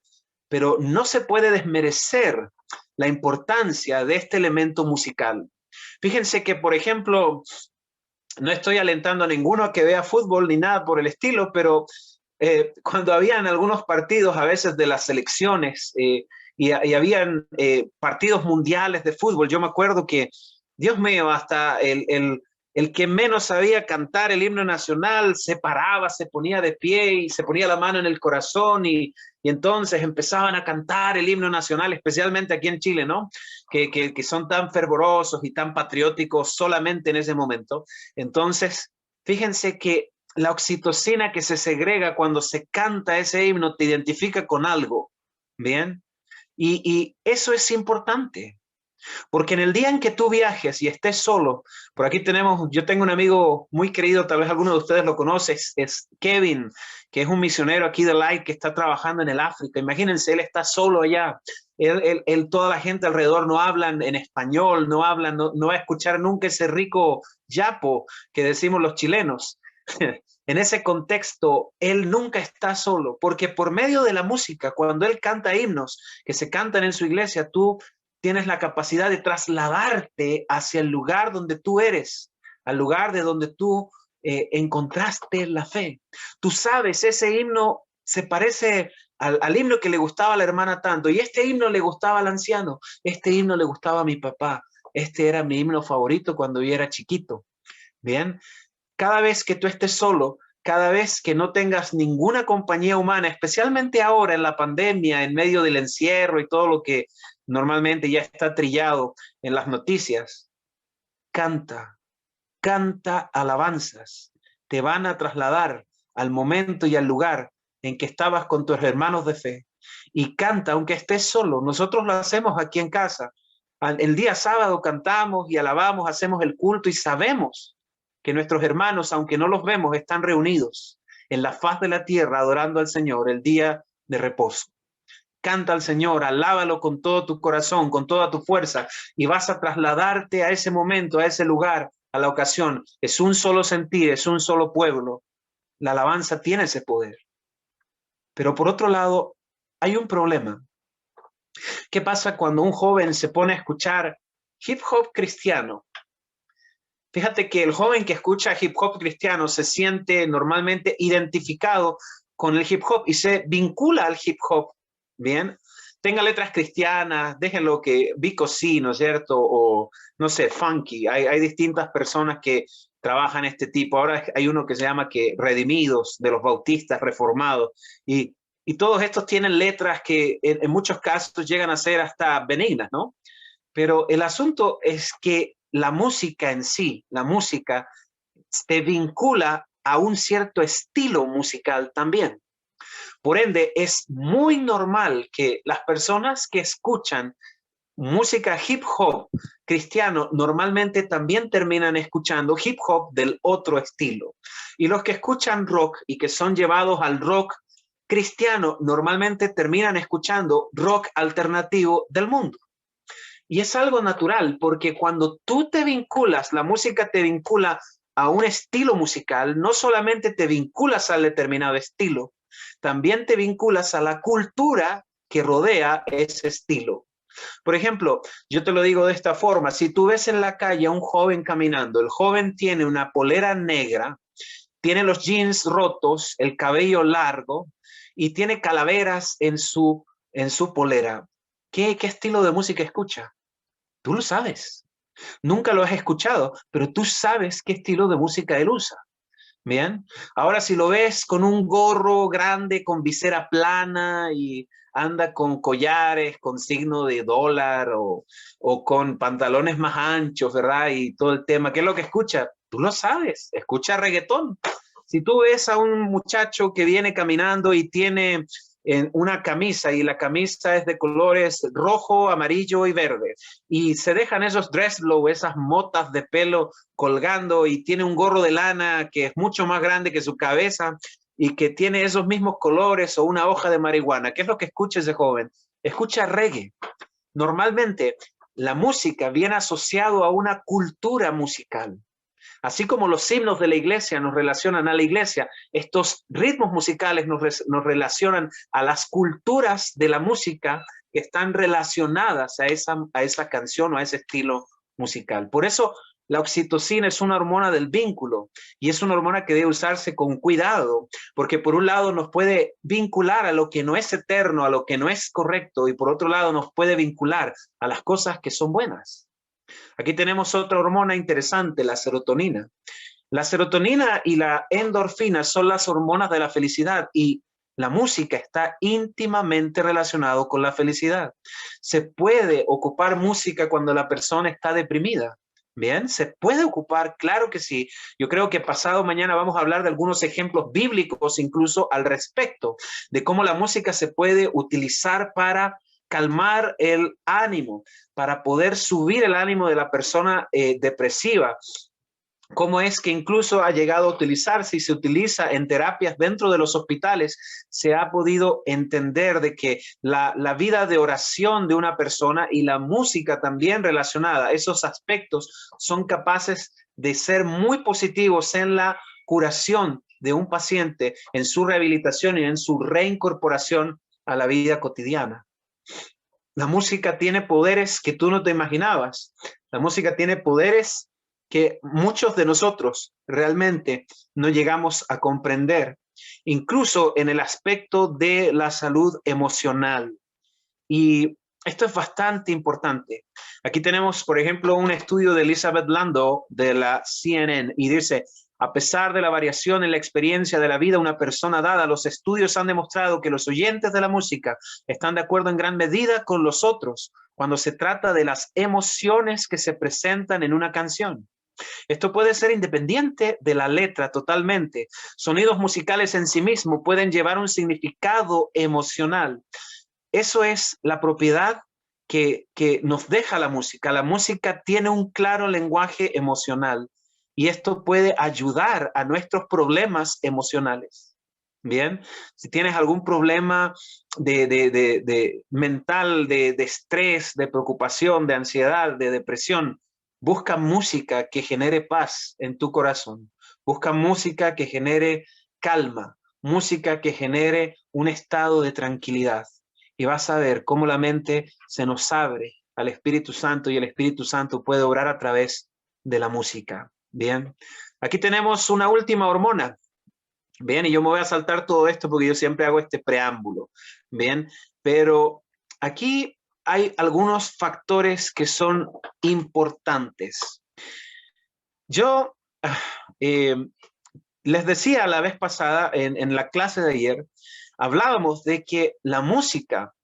pero no se puede desmerecer la importancia de este elemento musical. Fíjense que, por ejemplo, no estoy alentando a ninguno a que vea fútbol ni nada por el estilo, pero cuando habían algunos partidos a veces de las selecciones y habían partidos mundiales de fútbol, yo me acuerdo que, Dios mío, hasta el que menos sabía cantar el himno nacional se paraba, se ponía de pie y se ponía la mano en el corazón y entonces empezaban a cantar el himno nacional, especialmente aquí en Chile, ¿no? Que son tan fervorosos y tan patrióticos solamente en ese momento. Entonces, fíjense que la oxitocina que se segrega cuando se canta ese himno te identifica con algo, ¿bien? Y eso es importante. Porque en el día en que tú viajes y estés solo, por aquí yo tengo un amigo muy querido, tal vez alguno de ustedes lo conoce, es Kevin, que es un misionero aquí de Light que está trabajando en el África. Imagínense, él está solo allá. Toda la gente alrededor no hablan en español, no va a escuchar nunca ese rico yapo que decimos los chilenos. En ese contexto, él nunca está solo, porque por medio de la música, cuando él canta himnos que se cantan en su iglesia, tú tienes la capacidad de trasladarte hacia el lugar donde tú eres, al lugar de donde tú encontraste la fe. Tú sabes, ese himno se parece al himno que le gustaba a la hermana tanto, y este himno le gustaba al anciano, este himno le gustaba a mi papá, este era mi himno favorito cuando yo era chiquito. Bien, cada vez que tú estés solo, cada vez que no tengas ninguna compañía humana, especialmente ahora en la pandemia, en medio del encierro y todo lo que normalmente ya está trillado en las noticias, canta alabanzas. Te van a trasladar al momento y al lugar en que estabas con tus hermanos de fe. Y canta aunque estés solo. Nosotros lo hacemos aquí en casa. El día sábado cantamos y alabamos, hacemos el culto y sabemos que nuestros hermanos, aunque no los vemos, están reunidos en la faz de la tierra adorando al Señor el día de reposo. Canta al Señor, alábalo con todo tu corazón, con toda tu fuerza, y vas a trasladarte a ese momento, a ese lugar, a la ocasión. Es un solo sentir, es un solo pueblo. La alabanza tiene ese poder. Pero por otro lado, hay un problema. ¿Qué pasa cuando un joven se pone a escuchar hip hop cristiano? Fíjate que el joven que escucha hip hop cristiano se siente normalmente identificado con el hip hop y se vincula al hip hop. Bien, tenga letras cristianas, déjenlo que Vico sí, ¿no es cierto? O no sé, funky. Hay distintas personas que trabajan este tipo. Ahora hay uno que se llama que Redimidos, de los bautistas reformados. Y todos estos tienen letras que en muchos casos llegan a ser hasta benignas, ¿no? Pero el asunto es que la música en sí, la música te vincula a un cierto estilo musical también. Por ende, es muy normal que las personas que escuchan música hip hop cristiano normalmente también terminan escuchando hip hop del otro estilo. Y los que escuchan rock y que son llevados al rock cristiano normalmente terminan escuchando rock alternativo del mundo. Y es algo natural porque cuando tú te vinculas, la música te vincula a un estilo musical, no solamente te vinculas al determinado estilo, también te vinculas a la cultura que rodea ese estilo. Por ejemplo, yo te lo digo de esta forma, si tú ves en la calle a un joven caminando, el joven tiene una polera negra, tiene los jeans rotos, el cabello largo y tiene calaveras en su polera. ¿Qué estilo de música escucha? Tú lo sabes. Nunca lo has escuchado, pero tú sabes qué estilo de música él usa. Bien, ahora si lo ves con un gorro grande, con visera plana y anda con collares, con signo de dólar o con pantalones más anchos, ¿verdad? Y todo el tema, ¿qué es lo que escucha? Tú lo sabes, escucha reggaetón. Si tú ves a un muchacho que viene caminando y tiene una camisa y la camisa es de colores rojo, amarillo y verde y se dejan esos dreadlocks, esas motas de pelo colgando y tiene un gorro de lana que es mucho más grande que su cabeza y que tiene esos mismos colores o una hoja de marihuana, ¿qué es lo que escucha ese joven? Escucha reggae. Normalmente la música viene asociado a una cultura musical. Así como los himnos de la iglesia nos relacionan a la iglesia, estos ritmos musicales nos relacionan a las culturas de la música que están relacionadas a esa canción o a ese estilo musical. Por eso la oxitocina es una hormona del vínculo y es una hormona que debe usarse con cuidado, porque por un lado nos puede vincular a lo que no es eterno, a lo que no es correcto, y por otro lado nos puede vincular a las cosas que son buenas. Aquí tenemos otra hormona interesante, la serotonina. La serotonina y la endorfina son las hormonas de la felicidad y la música está íntimamente relacionado con la felicidad. Se puede ocupar música cuando la persona está deprimida. Bien, se puede ocupar, claro que sí. Yo creo que pasado mañana vamos a hablar de algunos ejemplos bíblicos incluso al respecto de cómo la música se puede utilizar para calmar el ánimo, para poder subir el ánimo de la persona depresiva. Cómo es que incluso ha llegado a utilizarse y se utiliza en terapias dentro de los hospitales. Se ha podido entender de que la vida de oración de una persona y la música también relacionada, esos aspectos son capaces de ser muy positivos en la curación de un paciente, en su rehabilitación y en su reincorporación a la vida cotidiana. La música tiene poderes que tú no te imaginabas. La música tiene poderes que muchos de nosotros realmente no llegamos a comprender, incluso en el aspecto de la salud emocional. Y esto es bastante importante. Aquí tenemos, por ejemplo, un estudio de Elizabeth Landau de la CNN y dice: a pesar de la variación en la experiencia de la vida de una persona dada, los estudios han demostrado que los oyentes de la música están de acuerdo en gran medida con los otros cuando se trata de las emociones que se presentan en una canción. Esto puede ser independiente de la letra totalmente. Sonidos musicales en sí mismos pueden llevar un significado emocional. Eso es la propiedad que nos deja la música. La música tiene un claro lenguaje emocional y esto puede ayudar a nuestros problemas emocionales. Bien, si tienes algún problema de mental, de estrés, de preocupación, de ansiedad, de depresión, busca música que genere paz en tu corazón. Busca música que genere calma, música que genere un estado de tranquilidad. Y vas a ver cómo la mente se nos abre al Espíritu Santo y el Espíritu Santo puede obrar a través de la música. Bien, aquí tenemos una última hormona. Bien, y yo me voy a saltar todo esto porque yo siempre hago este preámbulo. Bien, pero aquí hay algunos factores que son importantes. Yo les decía la vez pasada, en la clase de ayer, hablábamos de que la música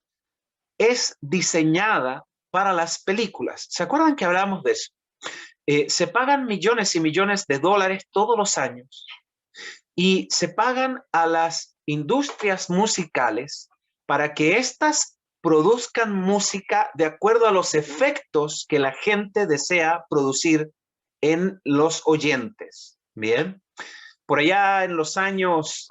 es diseñada para las películas. ¿Se acuerdan que hablábamos de eso? Se pagan millones y millones de dólares todos los años y se pagan a las industrias musicales para que éstas produzcan música de acuerdo a los efectos que la gente desea producir en los oyentes. Bien, por allá en los años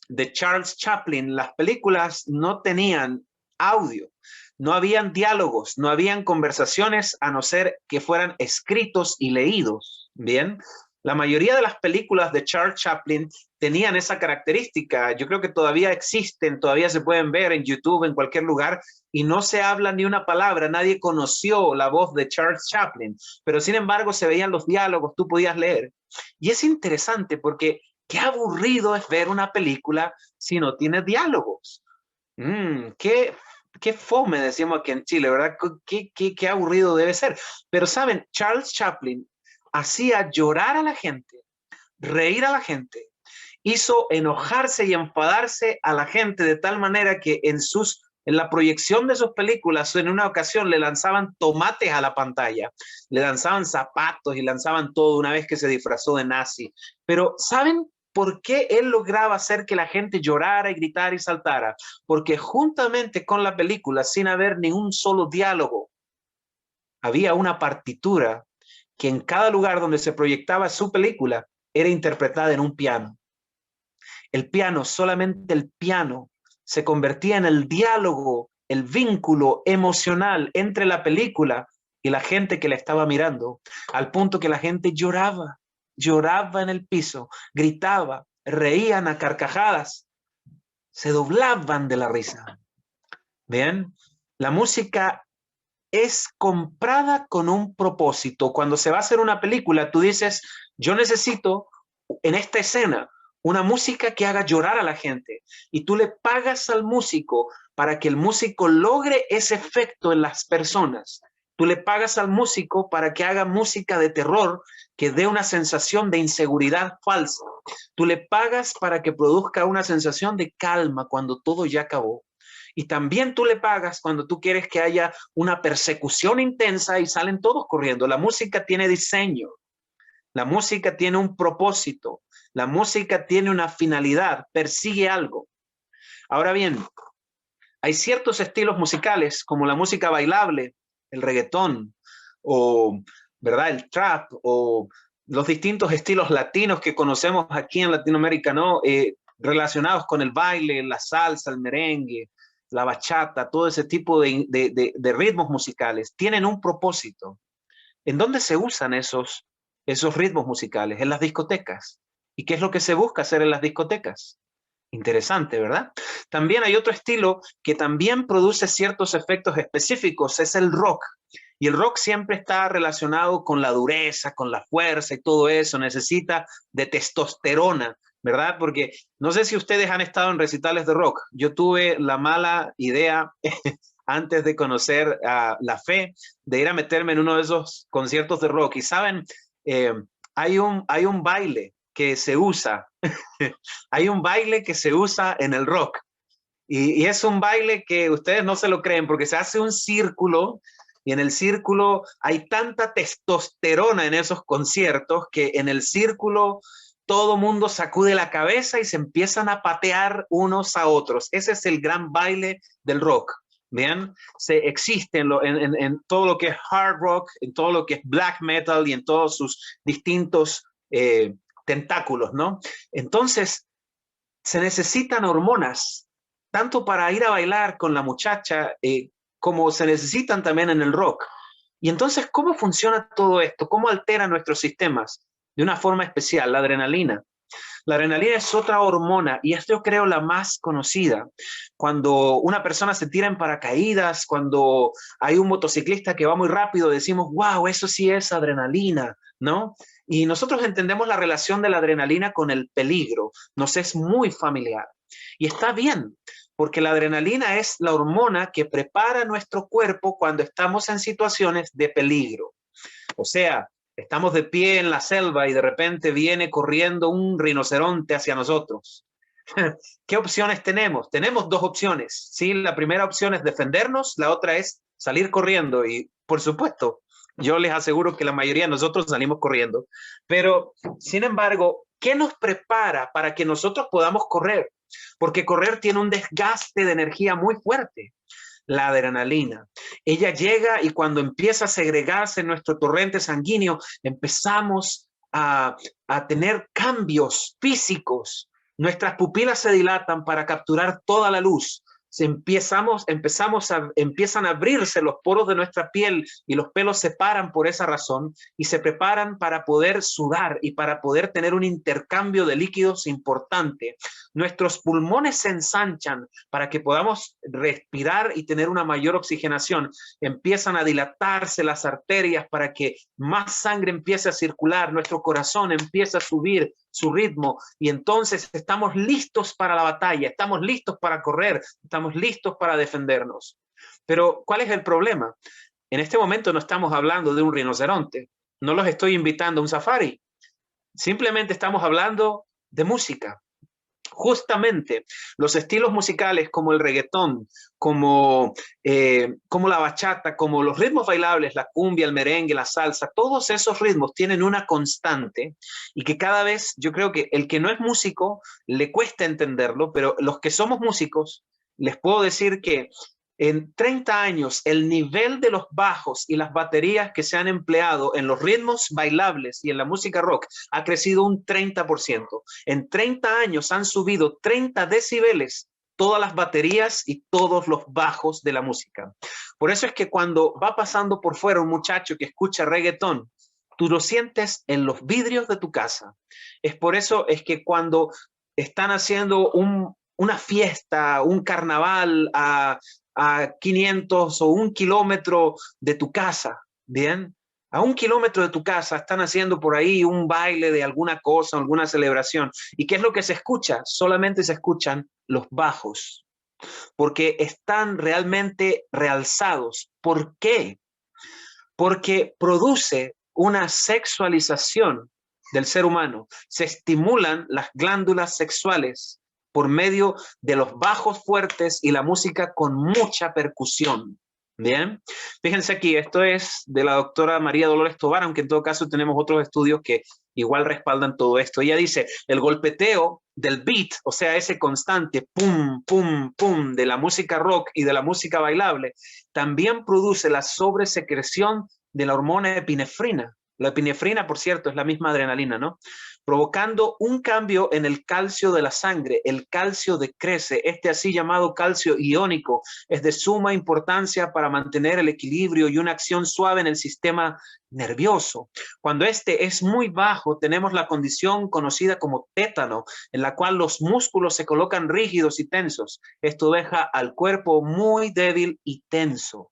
de Charles Chaplin, las películas no tenían audio, no habían diálogos, no habían conversaciones a no ser que fueran escritos y leídos. Bien, la mayoría de las películas de Charles Chaplin tenían esa característica. Yo creo que todavía existen, todavía se pueden ver en YouTube, en cualquier lugar, y no se habla ni una palabra. Nadie conoció la voz de Charles Chaplin, pero sin embargo se veían los diálogos, tú podías leer. Y es interesante porque qué aburrido es ver una película si no tiene diálogos. Qué fome, decimos aquí en Chile, ¿verdad? Qué aburrido debe ser. Pero saben, Charles Chaplin hacía llorar a la gente, reír a la gente, hizo enojarse y enfadarse a la gente de tal manera que en la proyección de sus películas, en una ocasión le lanzaban tomates a la pantalla, le lanzaban zapatos y lanzaban todo una vez que se disfrazó de nazi. Pero ¿saben por qué él lograba hacer que la gente llorara y gritara y saltara? Porque juntamente con la película, sin haber ni un solo diálogo, había una partitura que en cada lugar donde se proyectaba su película era interpretada en un piano. El piano, solamente el piano, se convertía en el diálogo, el vínculo emocional entre la película y la gente que la estaba mirando, al punto que la gente lloraba en el piso, gritaba, reían a carcajadas, se doblaban de la risa. Bien, la música es comprada con un propósito. Cuando se va a hacer una película, tú dices, yo necesito en esta escena una música que haga llorar a la gente. Y tú le pagas al músico para que el músico logre ese efecto en las personas. Tú le pagas al músico para que haga música de terror que dé una sensación de inseguridad falsa. Tú le pagas para que produzca una sensación de calma cuando todo ya acabó. Y también tú le pagas cuando tú quieres que haya una persecución intensa y salen todos corriendo. La música tiene diseño. La música tiene un propósito. La música tiene una finalidad, persigue algo. Ahora bien, hay ciertos estilos musicales, como la música bailable, el reggaetón, o, ¿verdad?, el trap, o los distintos estilos latinos que conocemos aquí en Latinoamérica, ¿no? Relacionados con el baile, la salsa, el merengue, la bachata, todo ese tipo de ritmos musicales, tienen un propósito. ¿En dónde se usan esos ritmos musicales? En las discotecas. ¿Y qué es lo que se busca hacer en las discotecas? Interesante, ¿verdad? También hay otro estilo que también produce ciertos efectos específicos, es el rock. Y el rock siempre está relacionado con la dureza, con la fuerza y todo eso, necesita de testosterona, ¿verdad? Porque no sé si ustedes han estado en recitales de rock. Yo tuve la mala idea antes de conocer la fe, de ir a meterme en uno de esos conciertos de rock. Y saben, hay un baile que se usa, hay un baile que se usa en el rock. Y es un baile que ustedes no se lo creen porque se hace un círculo y en el círculo hay tanta testosterona en esos conciertos que en el círculo todo mundo sacude la cabeza y se empiezan a patear unos a otros. Ese es el gran baile del rock. Bien, existe en todo lo que es hard rock, en todo lo que es black metal y en todos sus distintos tentáculos, ¿no? Entonces, se necesitan hormonas, tanto para ir a bailar con la muchacha, como se necesitan también en el rock. Y entonces, ¿cómo funciona todo esto? ¿Cómo altera nuestros sistemas? De una forma especial, la adrenalina. La adrenalina es otra hormona y es, yo creo, la más conocida. Cuando una persona se tira en paracaídas, cuando hay un motociclista que va muy rápido, decimos, wow, eso sí es adrenalina, ¿no? Y nosotros entendemos la relación de la adrenalina con el peligro. Nos es muy familiar. Y está bien, porque la adrenalina es la hormona que prepara nuestro cuerpo cuando estamos en situaciones de peligro. O sea, estamos de pie en la selva y de repente viene corriendo un rinoceronte hacia nosotros. ¿Qué opciones tenemos? Tenemos dos opciones, ¿sí? La primera opción es defendernos, la otra es salir corriendo y, por supuesto, yo les aseguro que la mayoría de nosotros salimos corriendo. Pero, sin embargo, ¿qué nos prepara para que nosotros podamos correr? Porque correr tiene un desgaste de energía muy fuerte. La adrenalina. Ella llega y cuando empieza a segregarse en nuestro torrente sanguíneo, empezamos a tener cambios físicos. Nuestras pupilas se dilatan para capturar toda la luz. Empiezan a abrirse los poros de nuestra piel y los pelos se paran por esa razón y se preparan para poder sudar y para poder tener un intercambio de líquidos importante. Nuestros pulmones se ensanchan para que podamos respirar y tener una mayor oxigenación. Empiezan a dilatarse las arterias para que más sangre empiece a circular. Nuestro corazón empieza a subir su ritmo y entonces estamos listos para la batalla, estamos listos para correr, estamos listos para defendernos. Pero ¿cuál es el problema? En este momento no estamos hablando de un rinoceronte, no los estoy invitando a un safari, simplemente estamos hablando de música. Justamente los estilos musicales como el reggaetón, como la bachata, como los ritmos bailables, la cumbia, el merengue, la salsa, todos esos ritmos tienen una constante y que cada vez yo creo que el que no es músico le cuesta entenderlo, pero los que somos músicos les puedo decir que en 30 años el nivel de los bajos y las baterías que se han empleado en los ritmos bailables y en la música rock ha crecido un 30%. En 30 años han subido 30 decibeles todas las baterías y todos los bajos de la música. Por eso es que cuando va pasando por fuera un muchacho que escucha reggaetón, tú lo sientes en los vidrios de tu casa. Es por eso es que cuando están haciendo una fiesta, un carnaval a 500 o 1 kilómetro de tu casa, ¿bien? A 1 kilómetro de tu casa están haciendo por ahí un baile de alguna cosa, alguna celebración. ¿Y qué es lo que se escucha? Solamente se escuchan los bajos, porque están realmente realzados. ¿Por qué? Porque produce una sexualización del ser humano. Se estimulan las glándulas sexuales por medio de los bajos fuertes y la música con mucha percusión. Bien, fíjense aquí, esto es de la doctora María Dolores Tovar, aunque en todo caso tenemos otros estudios que igual respaldan todo esto. Ella dice, el golpeteo del beat, o sea, ese constante pum, pum, pum de la música rock y de la música bailable, también produce la sobresecreción de la hormona epinefrina. La epinefrina, por cierto, es la misma adrenalina, ¿no? Provocando un cambio en el calcio de la sangre. El calcio decrece, este así llamado calcio iónico es de suma importancia para mantener el equilibrio y una acción suave en el sistema nervioso. Cuando este es muy bajo, tenemos la condición conocida como tétano, en la cual los músculos se colocan rígidos y tensos. Esto deja al cuerpo muy débil y tenso.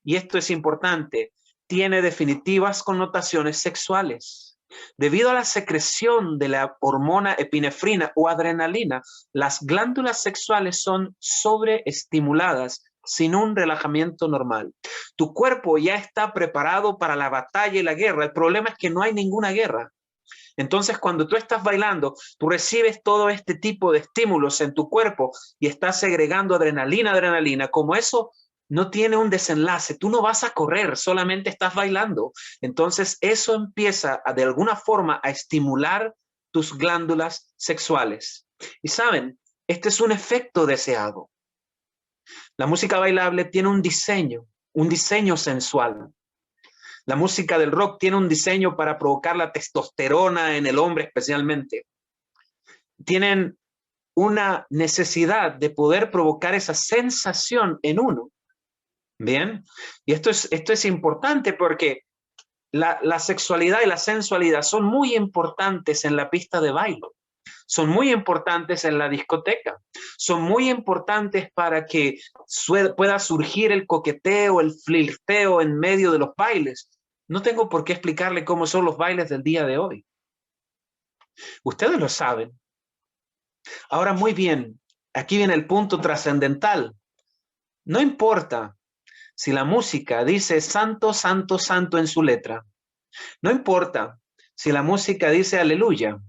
Y esto es importante, tiene definitivas connotaciones sexuales. Debido a la secreción de la hormona epinefrina o adrenalina, las glándulas sexuales son sobreestimuladas sin un relajamiento normal. Tu cuerpo ya está preparado para la batalla y la guerra. El problema es que no hay ninguna guerra. Entonces, cuando tú estás bailando, tú recibes todo este tipo de estímulos en tu cuerpo y estás segregando adrenalina. Como eso no tiene un desenlace, tú no vas a correr, solamente estás bailando. Entonces, eso empieza de alguna forma a estimular tus glándulas sexuales. Y saben, este es un efecto deseado. La música bailable tiene un diseño sensual. La música del rock tiene un diseño para provocar la testosterona en el hombre especialmente. Tienen una necesidad de poder provocar esa sensación en uno. Bien, y esto es importante porque la sexualidad y la sensualidad son muy importantes en la pista de baile. Son muy importantes en la discoteca. Son muy importantes para que pueda surgir el coqueteo, el flirteo en medio de los bailes. No tengo por qué explicarle cómo son los bailes del día de hoy. Ustedes lo saben. Ahora, muy bien, aquí viene el punto trascendental. No importa si la música dice santo, santo, santo en su letra. No importa si la música dice aleluya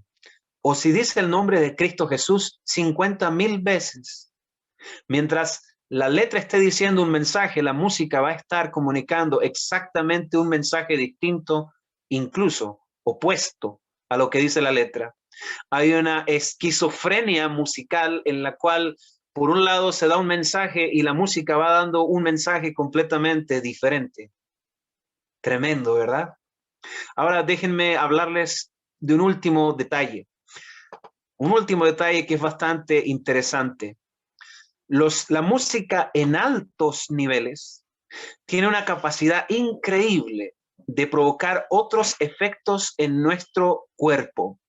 o si dice el nombre de Cristo Jesús 50,000 veces. Mientras la letra esté diciendo un mensaje, la música va a estar comunicando exactamente un mensaje distinto, incluso opuesto a lo que dice la letra. Hay una esquizofrenia musical en la cual por un lado se da un mensaje y la música va dando un mensaje completamente diferente. Tremendo, ¿verdad? Ahora déjenme hablarles de un último detalle. Un último detalle que es bastante interesante. La música en altos niveles tiene una capacidad increíble de provocar otros efectos en nuestro cuerpo.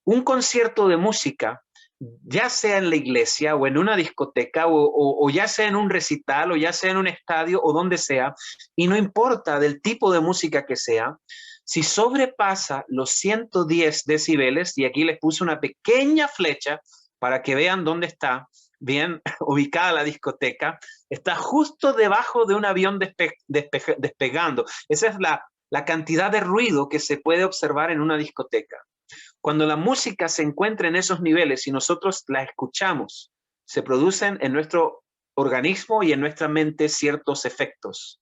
Un concierto de música, ya sea en la iglesia o en una discoteca o ya sea en un recital o ya sea en un estadio o donde sea, y no importa del tipo de música que sea, si sobrepasa los 110 decibeles, y aquí les puse una pequeña flecha para que vean dónde está bien ubicada la discoteca, está justo debajo de un avión despegando. Esa es la cantidad de ruido que se puede observar en una discoteca. Cuando la música se encuentra en esos niveles y nosotros la escuchamos, se producen en nuestro organismo y en nuestra mente ciertos efectos.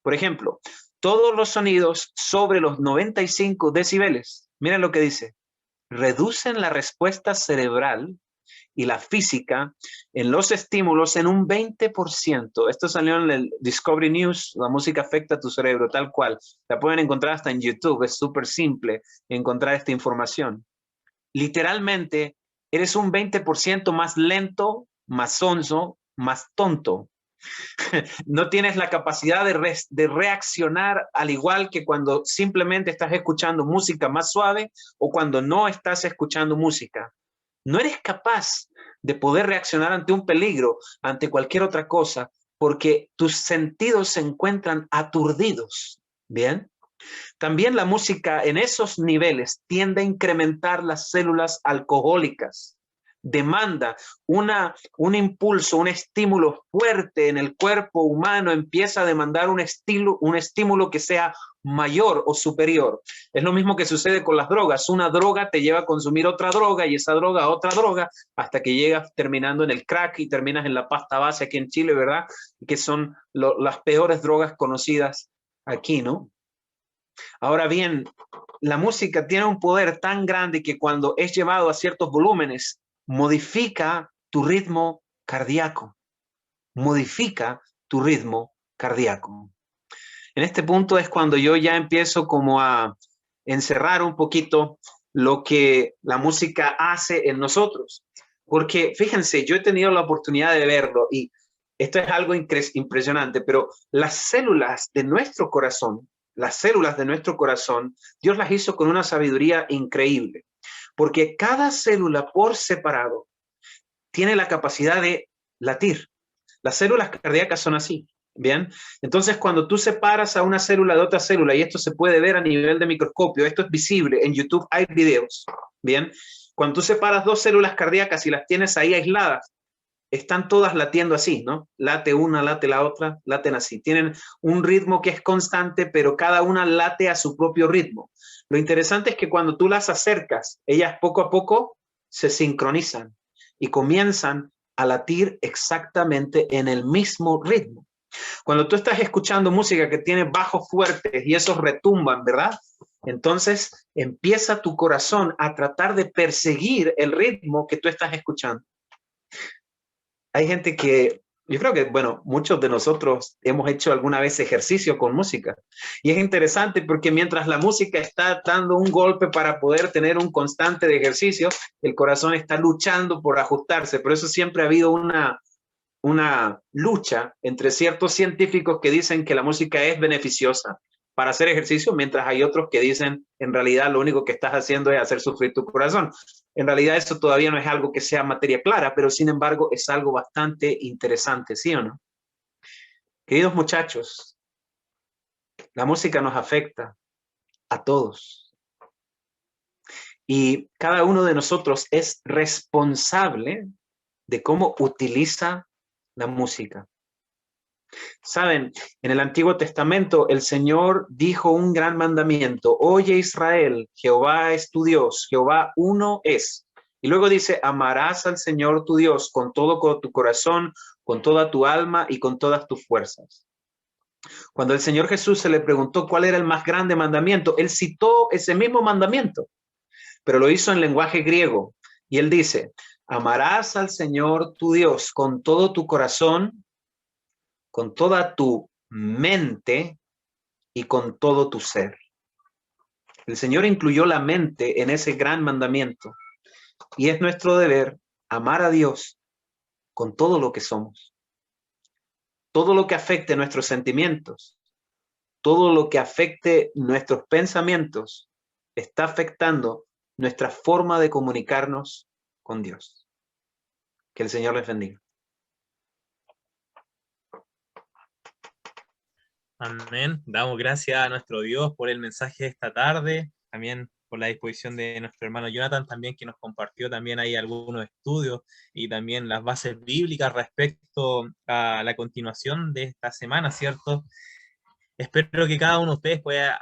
Por ejemplo, todos los sonidos sobre los 95 decibeles, miren lo que dice, reducen la respuesta cerebral y la física en los estímulos en un 20%. Esto salió en el Discovery News, la música afecta a tu cerebro, tal cual. La pueden encontrar hasta en YouTube, es súper simple encontrar esta información. Literalmente, eres un 20% más lento, más sonso, más tonto. No tienes la capacidad de reaccionar al igual que cuando simplemente estás escuchando música más suave o cuando no estás escuchando música. No eres capaz de poder reaccionar ante un peligro, ante cualquier otra cosa, porque tus sentidos se encuentran aturdidos. ¿Bien? También la música en esos niveles tiende a incrementar las células alcohólicas. demanda un impulso, un estímulo fuerte en el cuerpo humano, empieza a demandar un estímulo que sea mayor o superior. Es lo mismo que sucede con las drogas. Una droga te lleva a consumir otra droga y esa droga otra droga hasta que llegas terminando en el crack y terminas en la pasta base aquí en Chile, ¿verdad? Que son las peores drogas conocidas aquí, ¿no? Ahora bien, la música tiene un poder tan grande que cuando es llevado a ciertos volúmenes, modifica tu ritmo cardíaco. Modifica tu ritmo cardíaco. En este punto es cuando yo ya empiezo como a encerrar un poquito lo que la música hace en nosotros. Porque fíjense, yo he tenido la oportunidad de verlo y esto es algo impresionante, pero las células de nuestro corazón, Dios las hizo con una sabiduría increíble. Porque cada célula por separado tiene la capacidad de latir. Las células cardíacas son así. Bien, entonces cuando tú separas a una célula de otra célula, y esto se puede ver a nivel de microscopio, esto es visible, en YouTube hay videos, bien, cuando tú separas dos células cardíacas y las tienes ahí aisladas, están todas latiendo así, ¿no? Late una, late la otra, laten así. Tienen un ritmo que es constante, pero cada una late a su propio ritmo. Lo interesante es que cuando tú las acercas, ellas poco a poco se sincronizan y comienzan a latir exactamente en el mismo ritmo. Cuando tú estás escuchando música que tiene bajos fuertes y esos retumban, ¿verdad? Entonces empieza tu corazón a tratar de perseguir el ritmo que tú estás escuchando. Hay gente que, yo creo que, bueno, muchos de nosotros hemos hecho alguna vez ejercicio con música. Y es interesante porque mientras la música está dando un golpe para poder tener un constante de ejercicio, el corazón está luchando por ajustarse. Por eso siempre ha habido una lucha entre ciertos científicos que dicen que la música es beneficiosa para hacer ejercicio, mientras hay otros que dicen, en realidad lo único que estás haciendo es hacer sufrir tu corazón. En realidad eso todavía no es algo que sea materia clara, pero sin embargo es algo bastante interesante, ¿sí o no? Queridos muchachos, la música nos afecta a todos. Y cada uno de nosotros es responsable de cómo utiliza la música. Saben, en el Antiguo Testamento el Señor dijo un gran mandamiento: oye Israel, Jehová es tu Dios, Jehová uno es. Y luego dice: amarás al Señor tu Dios con todo tu corazón, con toda tu alma y con todas tus fuerzas. Cuando el Señor Jesús se le preguntó cuál era el más grande mandamiento, él citó ese mismo mandamiento, pero lo hizo en lenguaje griego. Y él dice: amarás al Señor tu Dios con todo tu corazón, con toda tu mente y con todo tu ser. El Señor incluyó la mente en ese gran mandamiento. Y es nuestro deber amar a Dios con todo lo que somos. Todo lo que afecte nuestros sentimientos, todo lo que afecte nuestros pensamientos, está afectando nuestra forma de comunicarnos con Dios. Que el Señor les bendiga. Amén. Damos gracias a nuestro Dios por el mensaje de esta tarde, también por la disposición de nuestro hermano Jonathan, también que nos compartió también ahí algunos estudios y también las bases bíblicas respecto a la continuación de esta semana, ¿cierto? Espero que cada uno de ustedes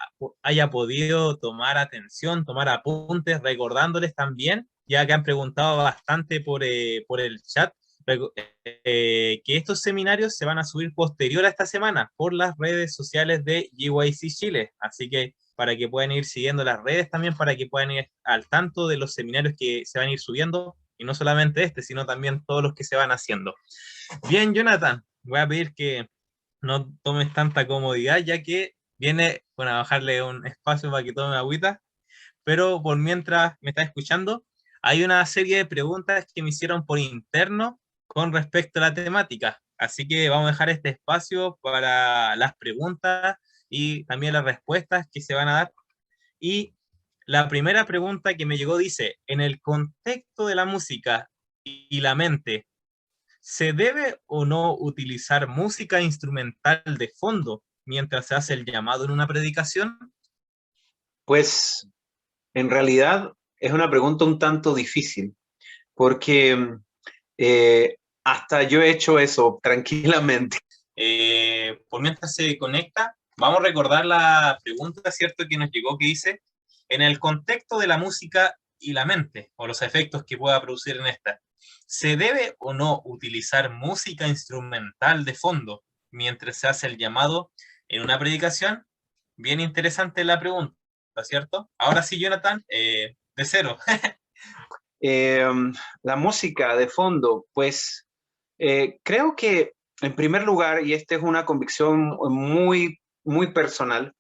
haya podido tomar atención, tomar apuntes, recordándoles también, ya que han preguntado bastante por el chat, que estos seminarios se van a subir posterior a esta semana por las redes sociales de GYC Chile. Así que para que puedan ir siguiendo las redes también, para que puedan ir al tanto de los seminarios que se van a ir subiendo, y no solamente este, sino también todos los que se van haciendo. Bien, Jonathan, voy a pedir que no tomes tanta comodidad, ya que viene, bueno, a bajarle un espacio para que tome agüita, pero por mientras me está escuchando, hay una serie de preguntas que me hicieron por interno con respecto a la temática, así que vamos a dejar este espacio para las preguntas y también las respuestas que se van a dar. Y la primera pregunta que me llegó dice: en el contexto de la música y la mente, ¿se debe o no utilizar música instrumental de fondo mientras se hace el llamado en una predicación? Pues en realidad es una pregunta un tanto difícil, porque hasta yo he hecho eso tranquilamente. Por mientras se conecta, vamos a recordar la pregunta, ¿cierto?, que nos llegó, que dice, en el contexto de la música y la mente, o los efectos que pueda producir en esta, ¿se debe o no utilizar música instrumental de fondo mientras se hace el llamado en una predicación? Bien interesante la pregunta, ¿cierto? Ahora sí, Jonathan, de cero. La música de fondo, pues creo que en primer lugar, y esta es una convicción muy personal,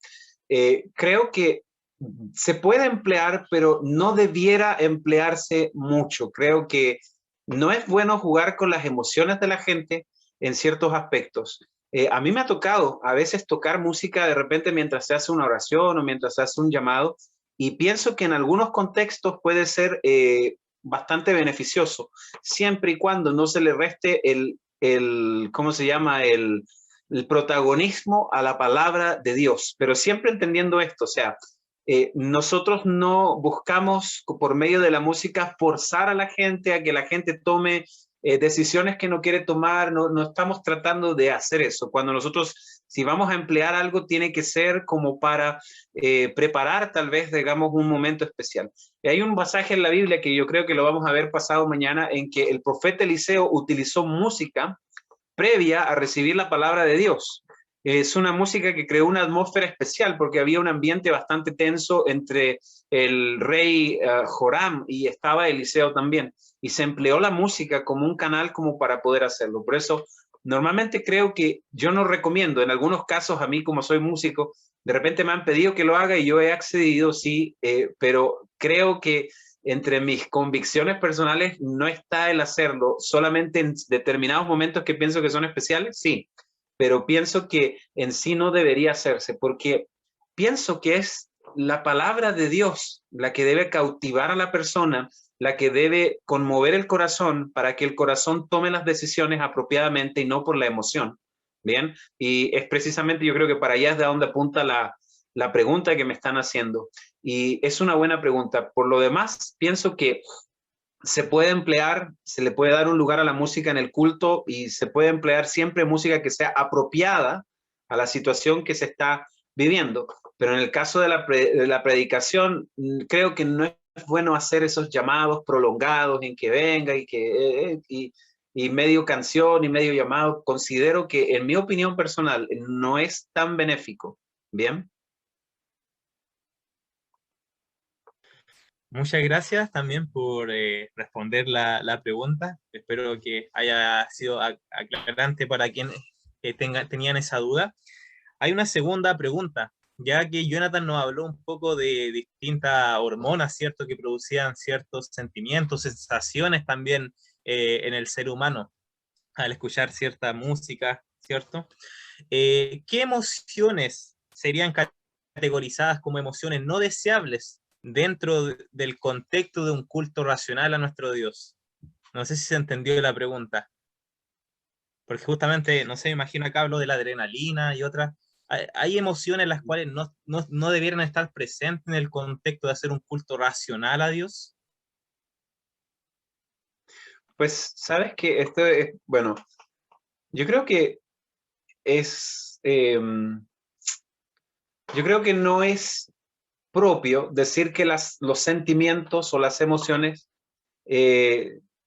creo que se puede emplear, pero no debiera emplearse mucho. Creo que no es bueno jugar con las emociones de la gente en ciertos aspectos. A mí me ha tocado a veces tocar música de repente mientras se hace una oración o mientras se hace un llamado, y pienso que en algunos contextos puede ser bastante beneficioso, siempre y cuando no se le reste ¿cómo se llama? El protagonismo a la palabra de Dios, pero siempre entendiendo esto, o sea, nosotros no buscamos por medio de la música forzar a la gente a que la gente tome decisiones que no quiere tomar, no estamos tratando de hacer eso. Cuando nosotros, si vamos a emplear algo, tiene que ser como para preparar tal vez, digamos, un momento especial. Y hay un pasaje en la Biblia que yo creo que lo vamos a ver pasado mañana, en que el profeta Eliseo utilizó música previa a recibir la palabra de Dios. Es una música que creó una atmósfera especial porque había un ambiente bastante tenso entre el rey Joram y estaba Eliseo también. Y se empleó la música como un canal como para poder hacerlo. Por eso, normalmente creo que yo no recomiendo, en algunos casos a mí como soy músico, de repente me han pedido que lo haga y yo he accedido, sí, pero creo que entre mis convicciones personales no está el hacerlo solamente en determinados momentos que pienso que son especiales, sí, pero pienso que en sí no debería hacerse porque pienso que es la palabra de Dios la que debe cautivar a la persona, la que debe conmover el corazón para que el corazón tome las decisiones apropiadamente y no por la emoción. Bien, y es precisamente, yo creo que para allá es de donde apunta la pregunta que me están haciendo. Y es una buena pregunta. Por lo demás, pienso que se puede emplear, se le puede dar un lugar a la música en el culto y se puede emplear siempre música que sea apropiada a la situación que se está viviendo. Pero en el caso de la predicación, creo que no es bueno hacer esos llamados prolongados en que venga y medio canción y medio llamado. Considero que, en mi opinión personal, no es tan benéfico. ¿Bien? Muchas gracias también por responder la pregunta. Espero que haya sido aclarante para quienes tenían esa duda. Hay una segunda pregunta, ya que Jonathan nos habló un poco de distintas hormonas, ¿cierto?, que producían ciertos sentimientos, sensaciones también en el ser humano al escuchar cierta música, ¿cierto? ¿Qué emociones serían categorizadas como emociones no deseables dentro del contexto de un culto racional a nuestro Dios? No sé si se entendió la pregunta, porque justamente, no sé, me imagino acá hablo de la adrenalina y otras. Hay emociones las cuales no debieran estar presentes en el contexto de hacer un culto racional a Dios. Pues, sabes que esto es, bueno, yo creo que es, yo creo que no es propio decir que los sentimientos o las emociones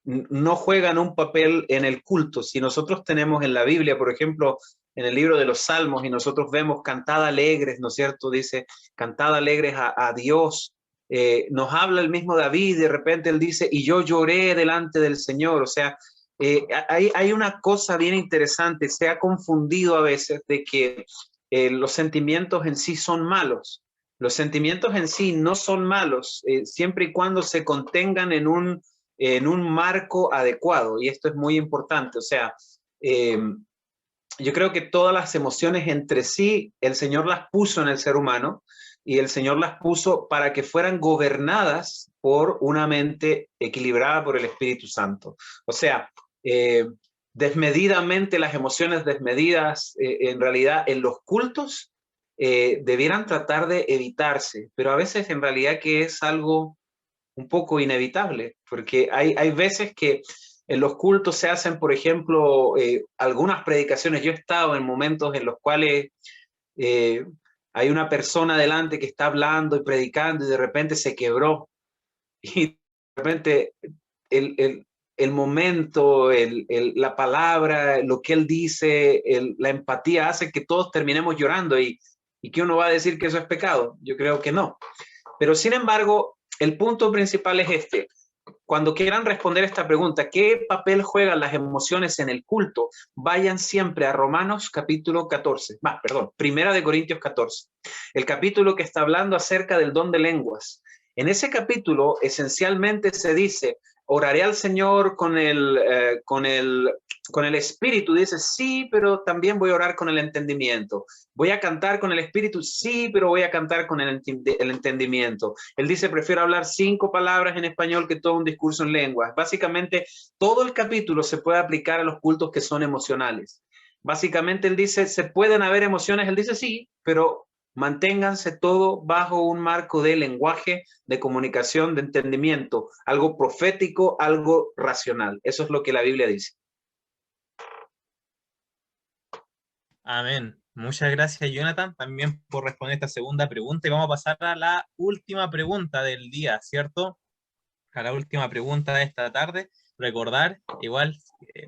no juegan un papel en el culto. Si nosotros tenemos en la Biblia, por ejemplo, en el libro de los Salmos, y nosotros vemos cantad alegres, ¿no es cierto? Dice, cantad alegres a Dios. Nos habla el mismo David, de repente él dice, y yo lloré delante del Señor. O sea, hay una cosa bien interesante, se ha confundido a veces de que los sentimientos en sí son malos. Los sentimientos en sí no son malos, siempre y cuando se contengan en un marco adecuado, y esto es muy importante. O sea, yo creo que todas las emociones entre sí, el Señor las puso en el ser humano, y el Señor las puso para que fueran gobernadas por una mente equilibrada por el Espíritu Santo. O sea, desmedidamente, las emociones desmedidas, en realidad en los cultos, debieran tratar de evitarse, pero a veces en realidad que es algo un poco inevitable, porque hay veces que en los cultos se hacen, por ejemplo, algunas predicaciones. Yo he estado en momentos en los cuales hay una persona delante que está hablando y predicando y de repente se quebró. Y de repente el momento, la palabra, lo que él dice, la empatía hace que todos terminemos llorando y que uno va a decir que eso es pecado. Yo creo que no. Pero sin embargo, el punto principal es este. Cuando quieran responder esta pregunta, ¿qué papel juegan las emociones en el culto? Vayan siempre a Romanos capítulo 14, Primera de Corintios 14, el capítulo que está hablando acerca del don de lenguas. En ese capítulo esencialmente se dice, oraré al Señor con el espíritu. Dice, sí, pero también voy a orar con el entendimiento. Voy a cantar con el espíritu, sí, pero voy a cantar con el entendimiento. Él dice, prefiero hablar 5 palabras en español que todo un discurso en lenguas. Básicamente, todo el capítulo se puede aplicar a los cultos que son emocionales. Básicamente, él dice, ¿se pueden haber emociones? Él dice, sí, pero manténganse todo bajo un marco de lenguaje, de comunicación, de entendimiento, algo profético, algo racional. Eso es lo que la Biblia dice. Amén. Muchas gracias, Jonathan, también por responder esta segunda pregunta. Y vamos a pasar a la última pregunta del día, ¿cierto? A la última pregunta de esta tarde. Recordar, igual,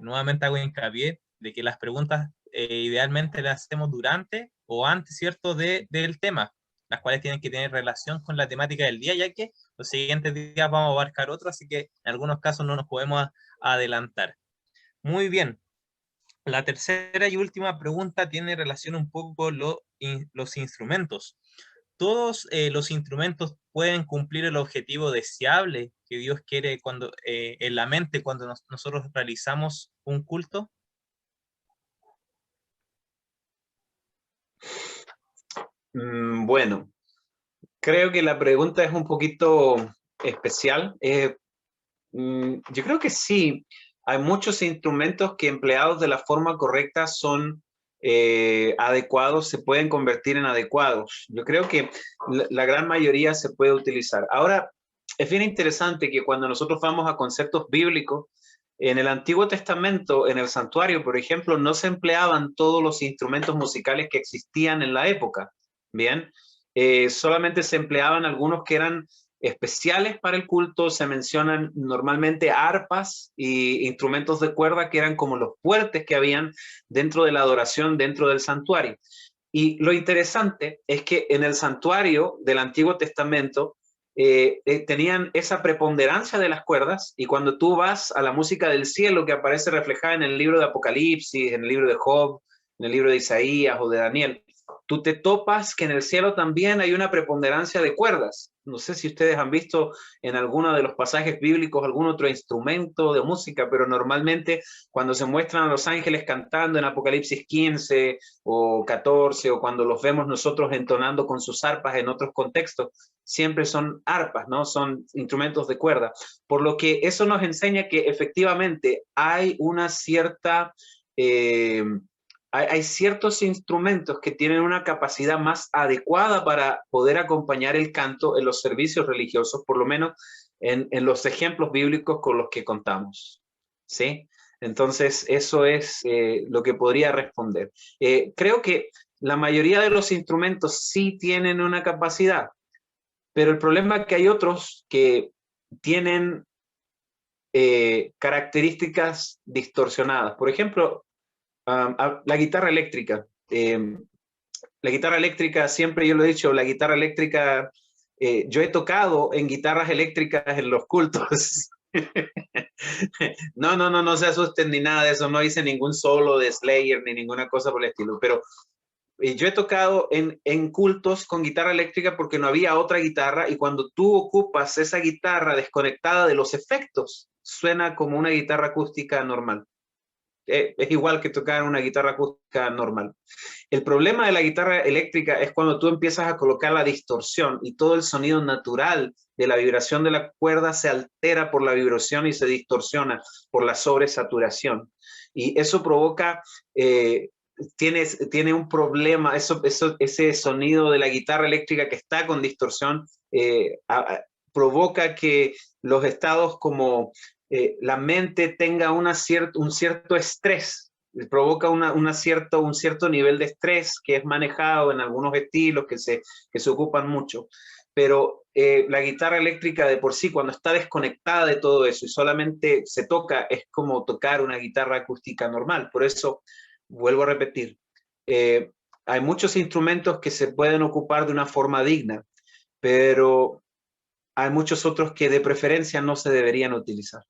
nuevamente hago hincapié de que las preguntas idealmente las hacemos durante o antes, ¿cierto?, del tema, las cuales tienen que tener relación con la temática del día, ya que los siguientes días vamos a abarcar otro, así que en algunos casos no nos podemos adelantar. Muy bien. La tercera y última pregunta tiene relación un poco con los instrumentos. ¿Todos los instrumentos pueden cumplir el objetivo deseable que Dios quiere en la mente cuando nosotros realizamos un culto? Bueno, creo que la pregunta es un poquito especial. Yo creo que sí. Hay muchos instrumentos que empleados de la forma correcta son adecuados, se pueden convertir en adecuados. Yo creo que la gran mayoría se puede utilizar. Ahora, es bien interesante que cuando nosotros vamos a conceptos bíblicos, en el Antiguo Testamento, en el santuario, por ejemplo, no se empleaban todos los instrumentos musicales que existían en la época. Bien, solamente se empleaban algunos que eran especiales para el culto. Se mencionan normalmente arpas y instrumentos de cuerda que eran como los fuertes que habían dentro de la adoración, dentro del santuario. Y lo interesante es que en el santuario del Antiguo Testamento tenían esa preponderancia de las cuerdas, y cuando tú vas a la música del cielo que aparece reflejada en el libro de Apocalipsis, en el libro de Job, en el libro de Isaías o de Daniel, tú te topas que en el cielo también hay una preponderancia de cuerdas. No sé si ustedes han visto en alguno de los pasajes bíblicos algún otro instrumento de música, pero normalmente cuando se muestran a los ángeles cantando en Apocalipsis 15 o 14, o cuando los vemos nosotros entonando con sus arpas en otros contextos, siempre son arpas, ¿no? Son instrumentos de cuerda. Por lo que eso nos enseña que efectivamente hay una cierta... hay ciertos instrumentos que tienen una capacidad más adecuada para poder acompañar el canto en los servicios religiosos, por lo menos en los ejemplos bíblicos con los que contamos, ¿sí? Entonces, eso es lo que podría responder. Creo que la mayoría de los instrumentos sí tienen una capacidad, pero el problema es que hay otros que tienen características distorsionadas. Por ejemplo, la guitarra eléctrica. La guitarra eléctrica, siempre yo lo he dicho, la guitarra eléctrica, yo he tocado en guitarras eléctricas en los cultos. No se asusten ni nada de eso, no hice ningún solo de Slayer ni ninguna cosa por el estilo, pero yo he tocado en cultos con guitarra eléctrica porque no había otra guitarra, y cuando tú ocupas esa guitarra desconectada de los efectos, suena como una guitarra acústica normal. Es igual que tocar una guitarra acústica normal. El problema de la guitarra eléctrica es cuando tú empiezas a colocar la distorsión y todo el sonido natural de la vibración de la cuerda se altera por la vibración y se distorsiona por la sobresaturación. Y eso provoca, tiene un problema, ese sonido de la guitarra eléctrica que está con distorsión, provoca que los estados como la mente tenga un cierto estrés, provoca un cierto nivel de estrés que es manejado en algunos estilos que se ocupan mucho. Pero la guitarra eléctrica de por sí, cuando está desconectada de todo eso y solamente se toca, es como tocar una guitarra acústica normal. Por eso, vuelvo a repetir, hay muchos instrumentos que se pueden ocupar de una forma digna, pero hay muchos otros que de preferencia no se deberían utilizar.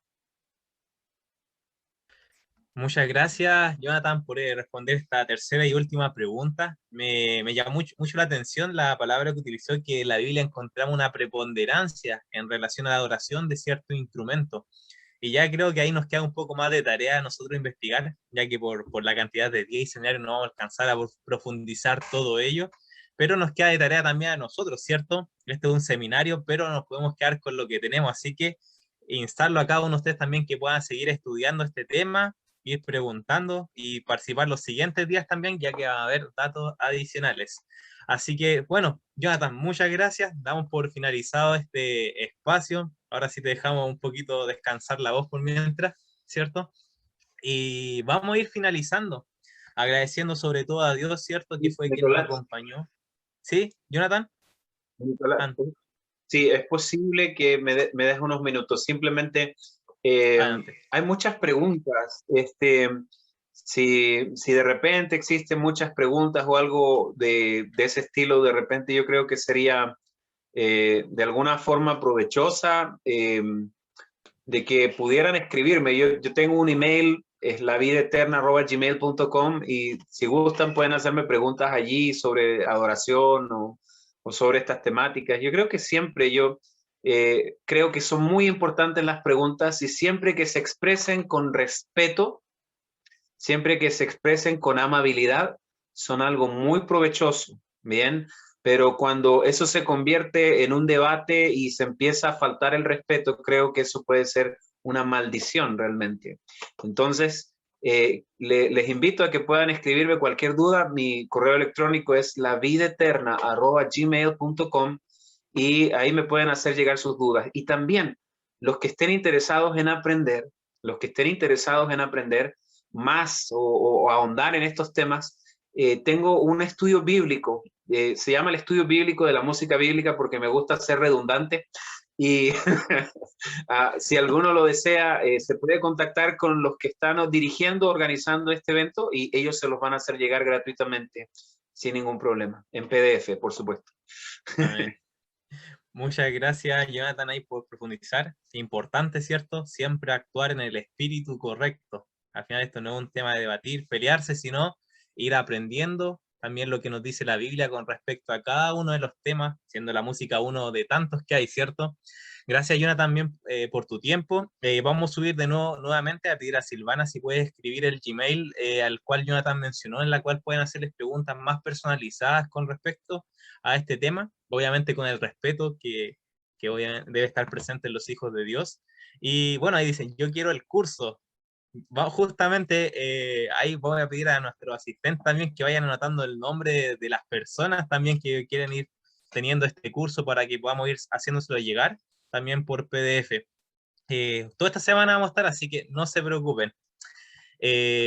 Muchas gracias, Jonathan, por responder esta tercera y última pregunta. Me llamó mucho la atención la palabra que utilizó, que en la Biblia encontramos una preponderancia en relación a la adoración de ciertos instrumentos. Y ya creo que ahí nos queda un poco más de tarea a nosotros investigar, ya que por la cantidad de días y seminarios no vamos a alcanzar a profundizar todo ello, pero nos queda de tarea también a nosotros, ¿cierto? Este es un seminario, pero nos podemos quedar con lo que tenemos, así que instarlo a cada uno de ustedes también que puedan seguir estudiando este tema, ir preguntando y participar los siguientes días también, ya que va a haber datos adicionales. Así que, bueno, Jonathan, muchas gracias. Damos por finalizado este espacio. Ahora sí te dejamos un poquito descansar la voz por mientras, ¿cierto? Y vamos a ir finalizando, agradeciendo sobre todo a Dios, ¿cierto? Que fue quien nos Nicolás, acompañó. ¿Sí, Jonathan? Nicolás, An- sí, es posible que me des unos minutos. Simplemente Adelante. hay muchas preguntas. Si de repente existen muchas preguntas o algo de ese estilo, de repente yo creo que sería de alguna forma provechosa de que pudieran escribirme. Yo tengo un email, es lavidaeterna@gmail.com, y si gustan pueden hacerme preguntas allí sobre adoración o sobre estas temáticas. Yo creo que siempre creo que son muy importantes las preguntas, y siempre que se expresen con respeto, siempre que se expresen con amabilidad, son algo muy provechoso, ¿bien? Pero cuando eso se convierte en un debate y se empieza a faltar el respeto, creo que eso puede ser una maldición realmente. Entonces, les invito a que puedan escribirme cualquier duda. Mi correo electrónico es lavidaeterna@gmail.com, y ahí me pueden hacer llegar sus dudas. Y también los que estén interesados en aprender, los que estén interesados en aprender más o ahondar en estos temas, tengo un estudio bíblico. Se llama el estudio bíblico de la música bíblica porque me gusta ser redundante. Y si alguno lo desea, se puede contactar con los que están dirigiendo, organizando este evento, y ellos se los van a hacer llegar gratuitamente, sin ningún problema, en PDF, por supuesto. Amén. Muchas gracias, Jonathan, ahí por profundizar. Importante, ¿cierto? Siempre actuar en el espíritu correcto. Al final esto no es un tema de debatir, pelearse, sino ir aprendiendo también lo que nos dice la Biblia con respecto a cada uno de los temas, siendo la música uno de tantos que hay, ¿cierto? Gracias, Jonathan, también por tu tiempo. Vamos a subir de nuevo nuevamente a pedir a Silvana si puede escribir el Gmail al cual Jonathan mencionó, en la cual pueden hacerles preguntas más personalizadas con respecto a este tema, obviamente con el respeto que obviamente debe estar presente en los hijos de Dios. Y bueno, ahí dicen, yo quiero el curso. Justamente ahí voy a pedir a nuestro asistente también que vayan anotando el nombre de las personas también que quieren ir teniendo este curso para que podamos ir haciéndoselo llegar también por PDF. Toda esta semana vamos a estar, así que no se preocupen.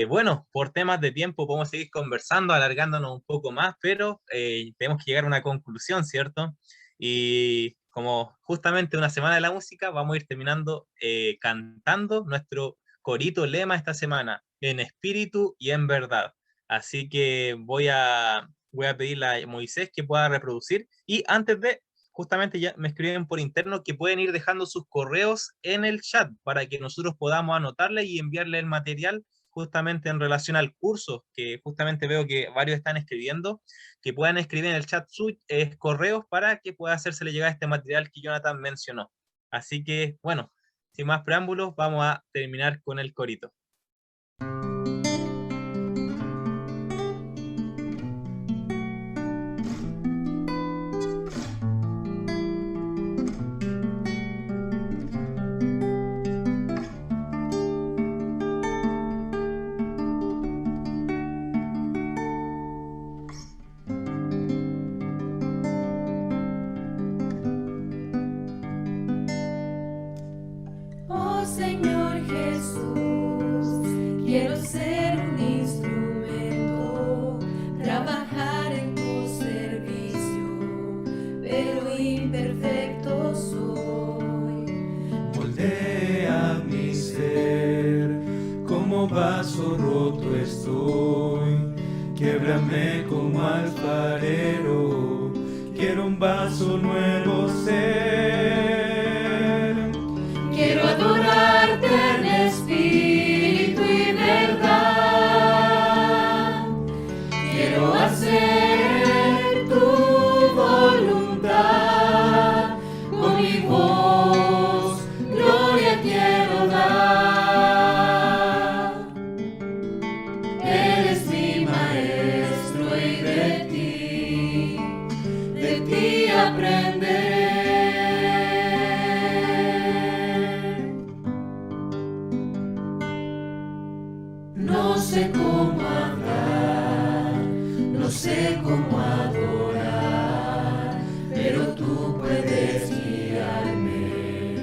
Bueno, por temas de tiempo podemos seguir conversando, alargándonos un poco más, pero tenemos que llegar a una conclusión, ¿cierto? Y como justamente una semana de la música, vamos a ir terminando cantando nuestro corito lema esta semana, en espíritu y en verdad. Así que voy a pedirle a Moisés que pueda reproducir, y antes de, justamente ya me escriben por interno que pueden ir dejando sus correos en el chat para que nosotros podamos anotarle y enviarle el material justamente en relación al curso, que justamente veo que varios están escribiendo, que puedan escribir en el chat sus correos para que pueda hacérsele llegar este material que Jonathan mencionó. Así que, bueno, sin más preámbulos, vamos a terminar con el corito. pero imperfecto soy. Moldea mi ser, como vaso roto estoy. Quiebrame como alfarero, quiero un vaso nuevo ser. Quiero adorarte en espíritu y verdad. Quiero hacer tu voluntad. Con mi voz, gloria quiero dar. Eres mi maestro y de ti aprenderé. No sé cómo hablar, no sé cómo adorar, pero tú puedes guiarme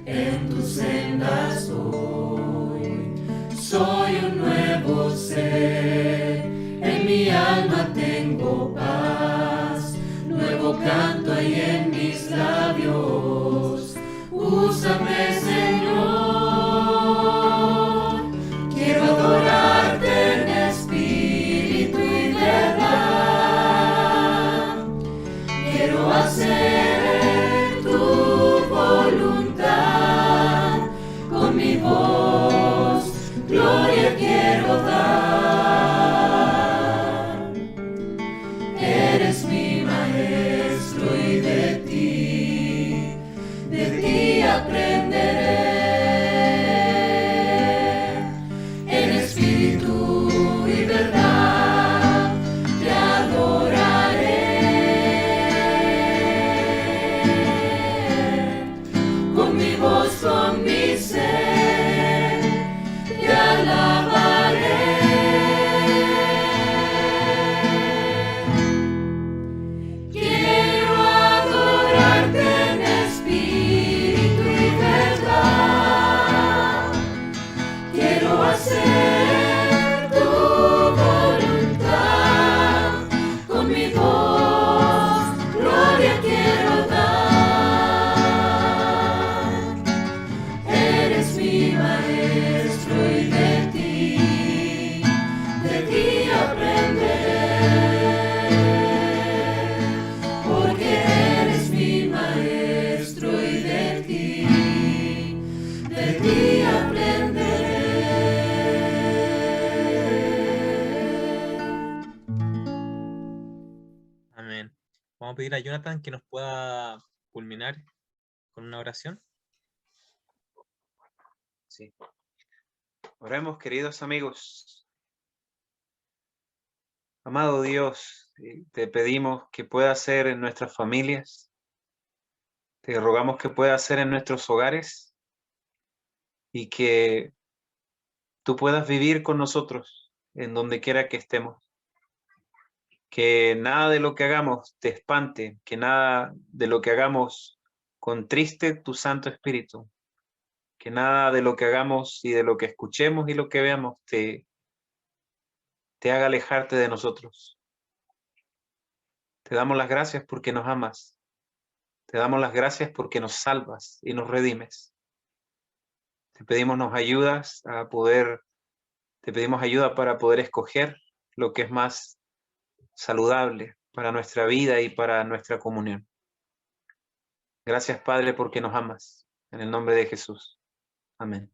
en tus sendas hoy. Soy un nuevo ser, en mi alma tengo paz, nuevo canto hay en mis labios. Úsame, Señor. Quiero adorarte en espíritu y verdad. Quiero hacer tu voluntad. Con mi voz, gloria quiero dar. Eres mi maestro y de ti aprenderé. En espíritu y verdad te adoraré. Con mi voz, con mi ser, te alabaré. Quiero adorarte en espíritu y verdad. Quiero hacer tu voluntad. Con mi voz, gloria quiero dar. Eres mi maestro y de ti aprenderé. Porque eres mi maestro y de ti aprenderé. Amén. Vamos a pedir a Jonathan que nos pueda culminar con una oración. Sí. Oremos, queridos amigos. Amado Dios, te pedimos que pueda ser en nuestras familias. Te rogamos que pueda ser en nuestros hogares y que tú puedas vivir con nosotros en donde quiera que estemos. Que nada de lo que hagamos te espante, que nada de lo que hagamos contriste tu Santo Espíritu, que nada de lo que hagamos y de lo que escuchemos y lo que veamos te haga alejarte de nosotros. Te damos las gracias porque nos amas. Te damos las gracias porque nos salvas y nos redimes. Te pedimos nos ayudas a poder, te pedimos ayuda para poder escoger lo que es más saludable para nuestra vida y para nuestra comunión. Gracias, Padre, porque nos amas. En el nombre de Jesús. Amén.